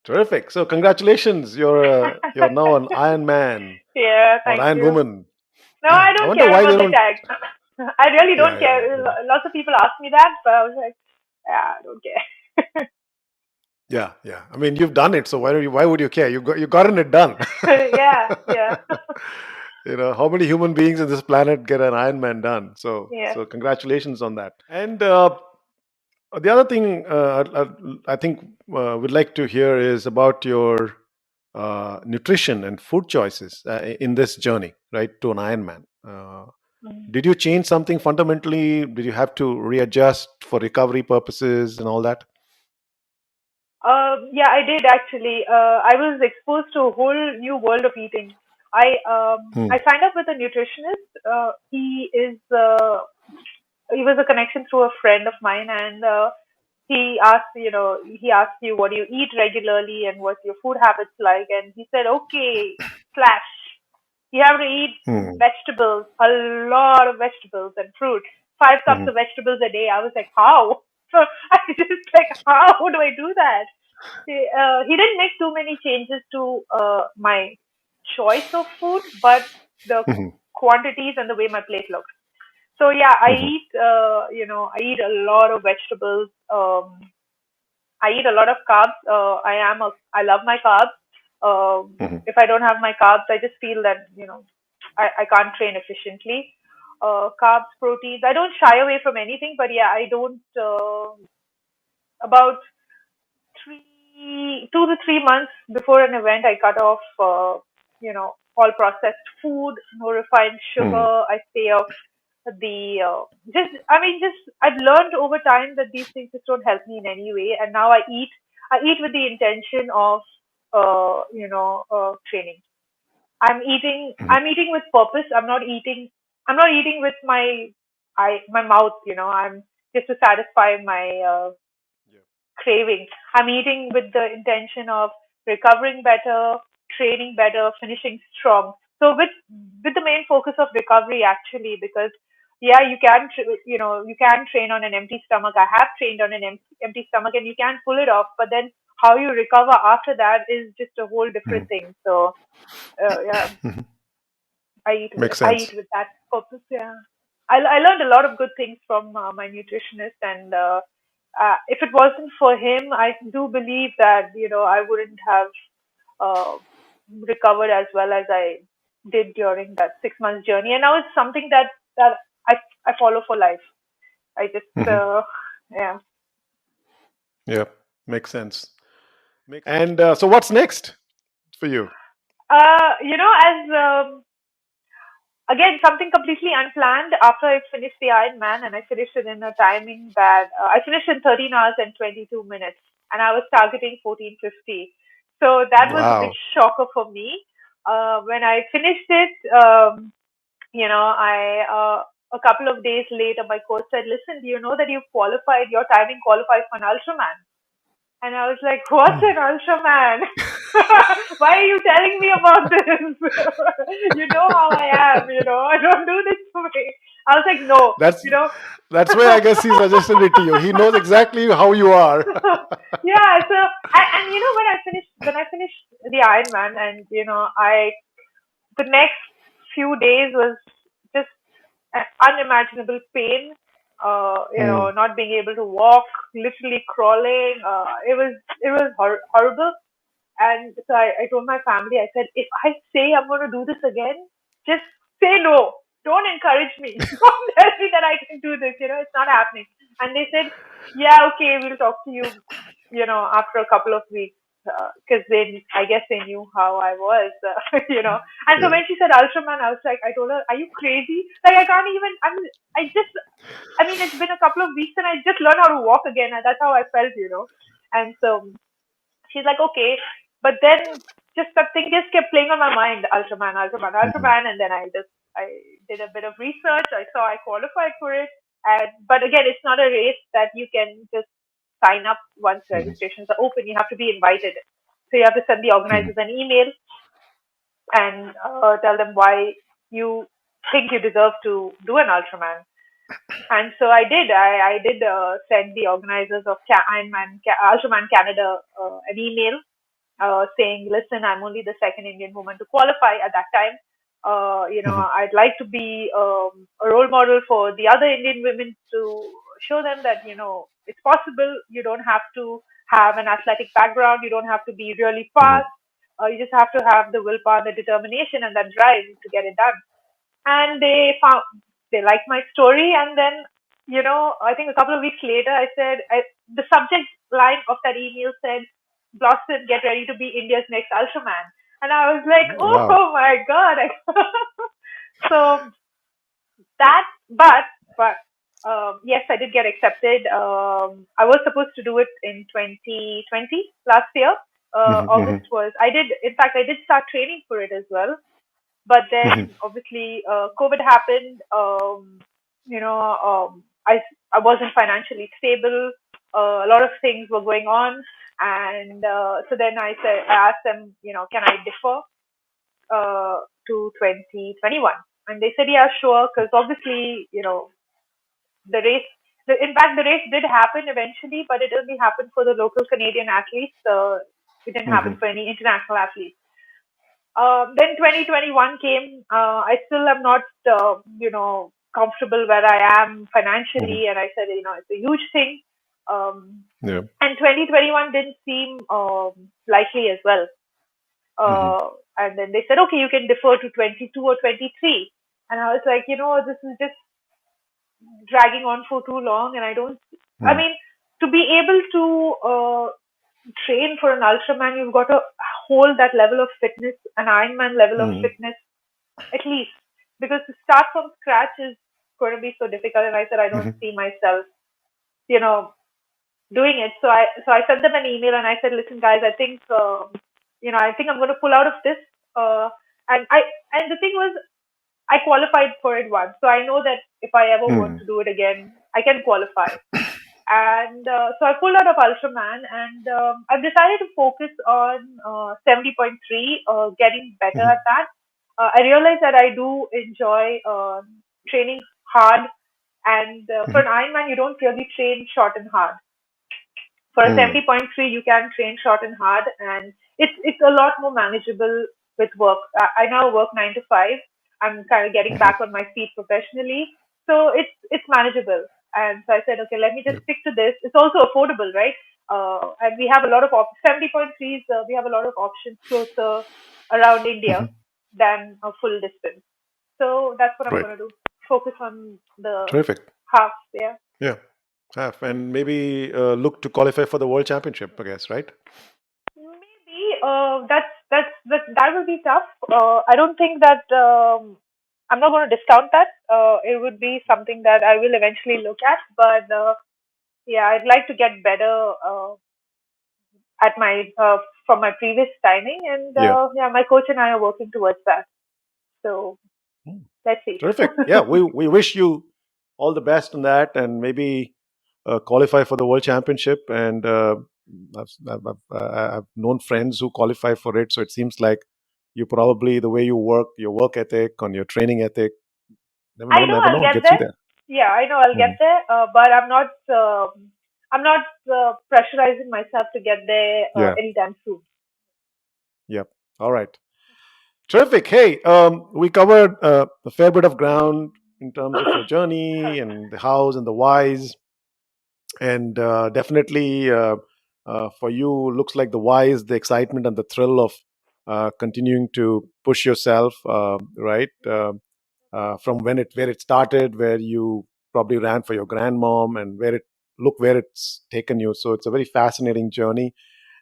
Terrific. So congratulations. You're now an Iron Man Yeah, or thank Iron you. Woman. No, I I don't wonder care why they about the don't. tag. I really Yeah. don't Yeah. care. Yeah. Lots of people ask me that, but I was like, yeah, I don't care. Yeah. Yeah. I mean, you've done it, so why would you care? You gotten it done. Yeah, yeah, How many human beings in this planet get an Iron Man done? So yeah. so congratulations on that. And the other thing I think we'd like to hear is about your nutrition and food choices in this journey, right, to an Ironman. Mm. Did you change something fundamentally? Did you have to readjust for recovery purposes and all that? Yeah, I did actually. I was exposed to a whole new world of eating. I Hmm. signed up with a nutritionist. He was a connection through a friend of mine, and he asked you what do you eat regularly and what's your food habits like, and he said, okay, slash, you have to eat Hmm. vegetables, a lot of vegetables and fruit, 5 cups Mhm. of vegetables a day. I was like, how? So I just like, how do I do that? He didn't make too many changes to my choice of food, but the Mhm. quantities and the way my plate looked. So yeah, Mhm. I eat a lot of vegetables. I eat a lot of carbs. I love my carbs. Mhm. If I don't have my carbs, I just feel that I can't train efficiently. Carbs, proteins. I don't shy away from anything, but yeah, I don't. About 2 to 3 months before an event, I cut off, all processed food, no refined Hmm. sugar. I stay off the just I've learned over time that these things just don't help me in any way, and now I eat with the intention of training. Hmm. I'm eating with purpose. I'm not eating with my mouth. I'm just to satisfy my Yeah. craving. I'm eating with the intention of recovering better, training better, finishing strong. So with the main focus of recovery actually, because yeah, you can train on an empty stomach. I have trained on an empty stomach, and you can pull it off. But then how you recover after that is just a whole Hmm. different thing. So yeah, Makes I eat sense. with that purpose. Yeah, I learned a lot of good things from my nutritionist, and if it wasn't for him, I do believe that I wouldn't have uh, recovered as well as I did during that 6 months journey. And now it's something that I I follow for life. I just Hmm. yeah. Yeah, makes sense. And so, what's next for you? As again, something completely unplanned. After I finished the Ironman, and I finished it in a timing that I finished in 13 hours and 22 minutes, and I was targeting 14:50. So that was a big Wow. shocker for me. When I finished it, I a couple of days later, my coach said, "Listen, do you know that you've qualified? Your timing qualifies for an Ultraman." And I was like, "What's an Ultraman? Why are you telling me about this? You know how I am, I don't do this for me." I was like, "No, That's you know." that's why I guess he suggested it to you. He knows exactly how you are. Yeah, so and when I finished the Ironman, and I the next few days was just an unimaginable pain. Hmm. Not being able to walk, literally crawling. It was horrible. And so I told my family, I said, if I say I'm going to do this again, just say no. Don't encourage me. Don't tell me that I can do this. It's not happening. And they said, yeah, okay, we'll talk to you, after a couple of weeks. Because I guess they knew how I was, And so Yeah. when she said Ultraman, I told her, are you crazy? Like, I can't even, I mean, it's been a couple of weeks and I just learned how to walk again. And that's how I felt. And so she's like, okay. But then just that thing just kept playing on my mind, Ultraman, Ultraman, Hmm. Ultraman. And then I did a bit of research. I saw I qualified for it. But again, it's not a race that you can just sign up once Hmm. registrations are open. You have to be invited. So you have to send the Hmm. organizers an email and tell them why you think you deserve to do an Ultraman. And so I did. I did send the organizers of Ultraman Canada an email saying, listen, I'm only the second Indian woman to qualify at that time. Hmm. I'd like to be a role model for the other Indian women to show them that, it's possible. You don't have to have an athletic background. You don't have to be really Hmm. fast. You just have to have the willpower, the determination, and that drive to get it done. And they liked my story. And then, I think a couple of weeks later, the subject line of that email said, Blossom, get ready to be India's next Ultraman. And I was like, Wow. oh my God. So that, but yes, I did get accepted. I was supposed to do it in 2020 last year. Hmm. August Hmm. was, in fact, I did start training for it as well. But Hmm. then obviously COVID happened. I wasn't financially stable. A lot of things were going on, and so then I asked them, can I defer to 2021? And they said, yeah, sure, because obviously, the race. In fact, the race did happen eventually, but it only happened for the local Canadian athletes. It didn't happen Hmm. for any international athletes. Then 2021 came. I still am not, comfortable where I am Hmm. financially, and I said, it's a huge thing. Um, Yeah. and 2021 didn't seem likely as well. Hmm. Uh, And then they said, okay, you can defer to 22 or 23. And I was like, this is just dragging on for too long. And I Mm, mean, to be able to train for an Ultraman, you've got to hold that level of fitness, an Ironman level of mm, fitness, at least. Because to start from scratch is going to be so difficult. And I said, I don't mhm, see myself, you know, doing it. So I sent them an email and I said, listen, guys, I think I'm going to pull out of this. Uh, and I and the thing was, I qualified for it once, so I know that if I ever want mm, to do it again, I can qualify. And so I pulled out of Ultraman, and I've decided to focus on 70.3, getting better mhm, at that. I realize that I do enjoy training hard, and for mhm, an Ironman, you don't really train short and hard. For a mm, 70.3, you can train short and hard, and it's a lot more manageable with work. I now work 9 to 5. I'm kind of getting mhm. back on my feet professionally, so it's manageable. And so I said, okay, let me just Yep. stick to this. It's also affordable, right? And we have a lot of 70.3s. We have a lot of options closer around India Mhm. than a full distance. So that's what I'm Right. going to do. Focus on the Terrific. half. Yeah. Yeah. Have and maybe look to qualify for the world championship, I guess, right? Maybe that will be tough. I don't think that I'm not going to discount that. It would be something that I will eventually look at, but yeah, I'd like to get better at my from my previous timing, and Yeah. yeah, my coach and I are working towards that. So Mm. let's see. Terrific. Yeah, we wish you all the best in that, and maybe qualify for the world championship. And I've known friends who qualify for it, so it seems like you probably the way you work, your work ethic, on your training ethic, never, I never, know never I'll know, get gets you there. there. Yeah, I know I'll get Mhm. there, but I'm not pressurizing myself to get there Yeah. anytime soon. Yep. All right. Terrific. Hey, we covered a fair bit of ground in terms of your journey and the hows and the whys, and definitely for you, looks like the why is the excitement and the thrill of continuing to push yourself, right? From where it started, where you probably ran for your grandmom, and where it's taken you. So it's a very fascinating journey,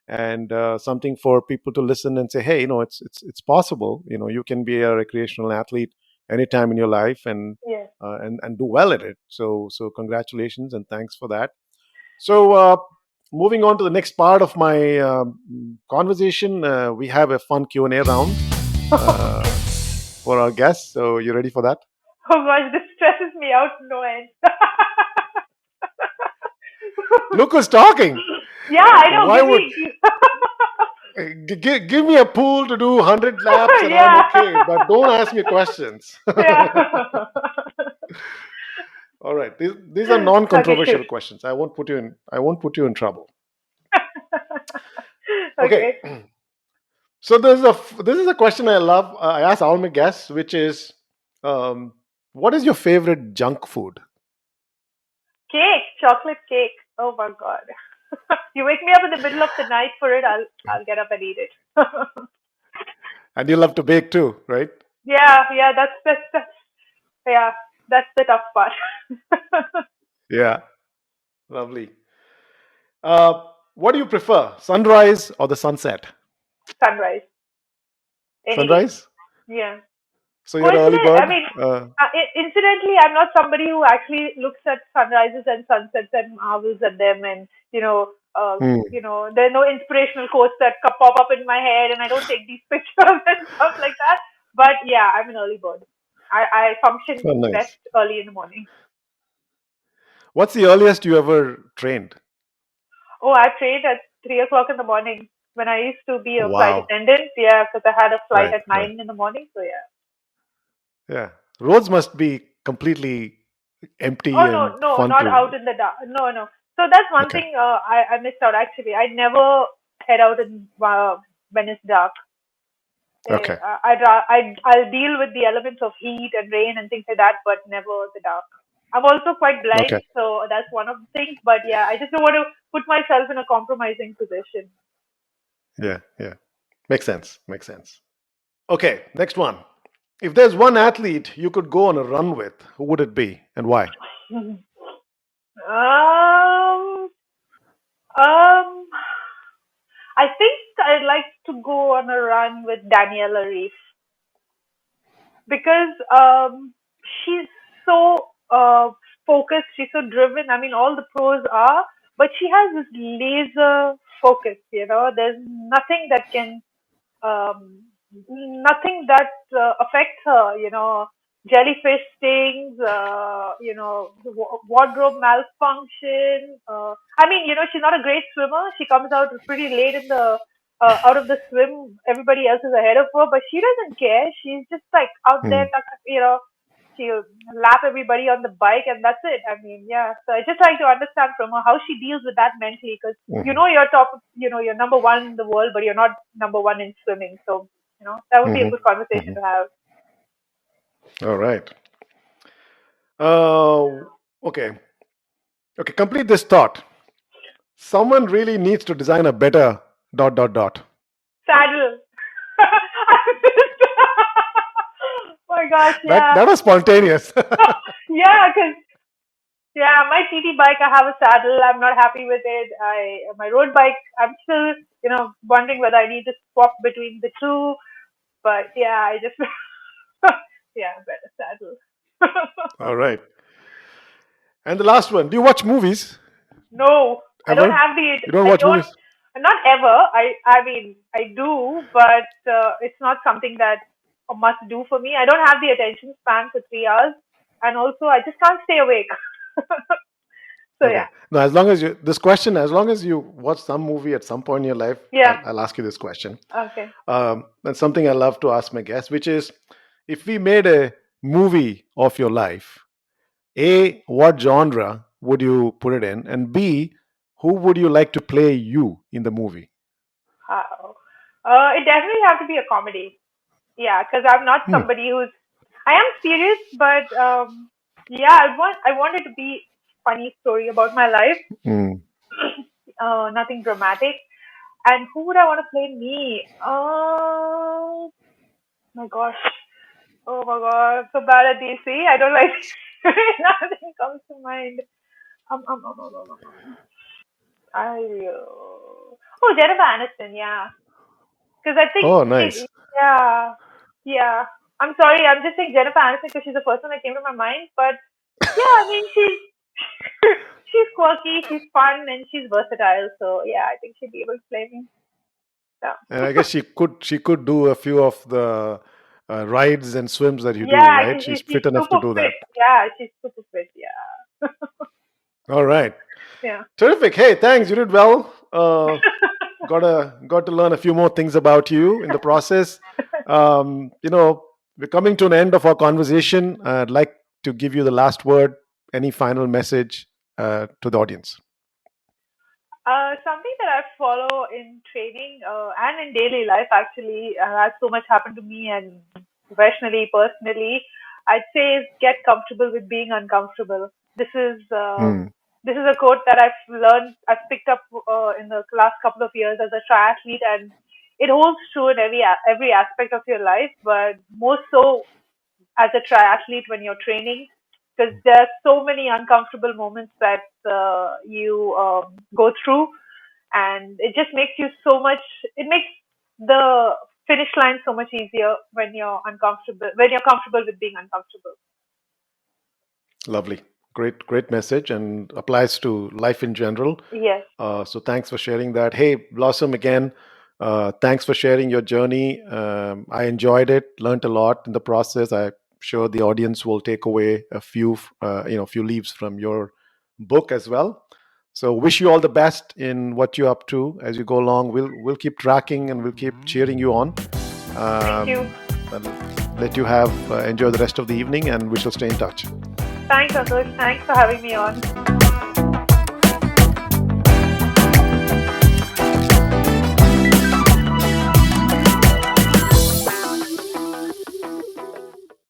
and something for people to listen and say, hey, it's possible. You can be a recreational athlete anytime in your life, Yeah. and do well at it. So congratulations and thanks for that. So moving on to the next part of my conversation, we have a fun Q&A round uh, Okay. for our guests. So you ready for that? Oh gosh, this stresses me out no end. Look who's talking. Yeah, I know. Why Give would me. give me a pool to do 100 laps and I'm Yeah. okay, but don't ask me questions. Yeah. All right, these are Okay, shoot. non-controversial questions. I won't put you in trouble. Okay. Okay. So this is a question I love. I ask all my guests, which is, um, what is your favorite junk food? Cake, chocolate cake. Oh my god. You wake me up in the middle of the night for it, I'll get up and eat it. And you love to bake too, right? Yeah, yeah, that's yeah, that's the tough part. Yeah, lovely. What do you prefer, sunrise or the sunset? Sunrise, any day. Sunrise. Yeah. So you're an early Coincident. I bird. mean, incidentally, I'm not somebody who actually looks at sunrises and sunsets and marvels at them, and Hmm, there are no inspirational quotes that pop up in my head, and I don't take these pictures and stuff like that. But yeah, I'm an early bird. I function oh, nice. best early in the morning. What's the earliest you ever trained? Oh, I trained at 3 o'clock in the morning when I used to be a flight Wow. attendant. Yeah, because I had a flight Right, at right. 9 in the morning. So yeah. Yeah. Roads must be completely Oh empty no, and no, fun not to. out in the dark. No, no. So that's one Okay. thing I missed out actually. I never head out in when it's dark. Okay. I'll deal with the elements of heat and rain and things like that, but never the dark. I'm also quite Okay. blind, so that's one of the things. But yeah, I just don't want to put myself in a compromising position. Yeah. Yeah. Makes sense. Makes sense. Okay, next one. If there's one athlete you could go on a run with, who would it be and why? Um, um, I think I'd like to go on a run with Daniela Reef because she's so focused, she's so driven. I mean, all the pros are, but she has this laser focus. There's um, nothing that affects her. Jellyfish stings, wardrobe malfunction. I mean, she's not a great swimmer. She comes out pretty late in the out of the swim. Everybody else is ahead of her, but she doesn't care. She's just like out there, Hmm. she'll lap everybody on the bike, and that's it. I mean, yeah. So I just like to understand from her how she deals with that mentally, because Mhm. you're top, you're number one in the world, but you're not number one in swimming. So that would be a Mhm. good conversation Mhm. to have. All right. Uh, okay. Okay. Complete this thought. Someone really needs to design a better dot dot dot. Saddle. Oh my gosh, That yeah. that was spontaneous. Yeah, because yeah, my TT bike, I have a saddle. I'm not happy with it. My road bike, I'm still, wondering whether I need to swap between the two. But yeah, I just yeah, better saddle. All right. And the last one. Do you watch movies No, I don't ever? have the. You don't I watch don't. movies? Not ever. I mean, I do, but it's not something that a must do for me. I don't have the attention span for 3 hours, and also I just can't stay awake. So Okay. yeah, No, as long as you this question, as long as you watch some movie at some point in your life, yeah, I'll ask you this question. okay. That's something I love to ask my guests, which is, if we made a movie of your life, A, what genre would you put it in? And B, who would you like to play you in the movie? How? It definitely have to be a comedy. Yeah, because I'm not Hmm. somebody who's. I am serious, but yeah, I want it to be funny story about my life. Hmm. Nothing dramatic. And who would I want to play me? Oh my gosh. Oh my god. I'm so bad at DC. I don't like nothing comes to mind. Um, um, um, um, um, um. I Oh, Jennifer Aniston, yeah. Because I think Oh, nice. yeah, yeah. I'm sorry, I'm just saying Jennifer Aniston because she's the first one that came to my mind. But yeah, I mean she's she's quirky, she's fun, and she's versatile. So yeah, I think she'd be able to play me. Yeah. And I guess she could do a few of the rides and swims that you do, Yeah, right? She's she's fit enough to super do fit. that. Yeah, she's super fit. Yeah. All right. Yeah. Terrific. Hey, thanks. You did well. Got to learn a few more things about you in the process. We're coming to an end of our conversation. I'd like to give you the last word. Any final message to the audience? Something that I follow in training and in daily life actually has so much happened to me and professionally, personally. I'd say is get comfortable with being uncomfortable. This is Hmm. this is a quote that I've picked up in the last couple of years as a triathlete, and it holds true in every aspect of your life, but more so as a triathlete when you're training, because there are so many uncomfortable moments that you go through, and it just makes you so much. It makes the finish line so much easier when you're comfortable with being uncomfortable. Lovely. Great message and applies to life in general. Yes. So thanks for sharing that. Hey, Blossom, again, thanks for sharing your journey. I enjoyed it, learned a lot in the process. I'm sure the audience will take away a few leaves from your book as well. So wish you all the best in what you're up to as you go along. We'll keep tracking and we'll keep cheering you on. Thank you. And let you have enjoy the rest of the evening, and we shall stay in touch. Thanks, Atul. Thanks for having me on.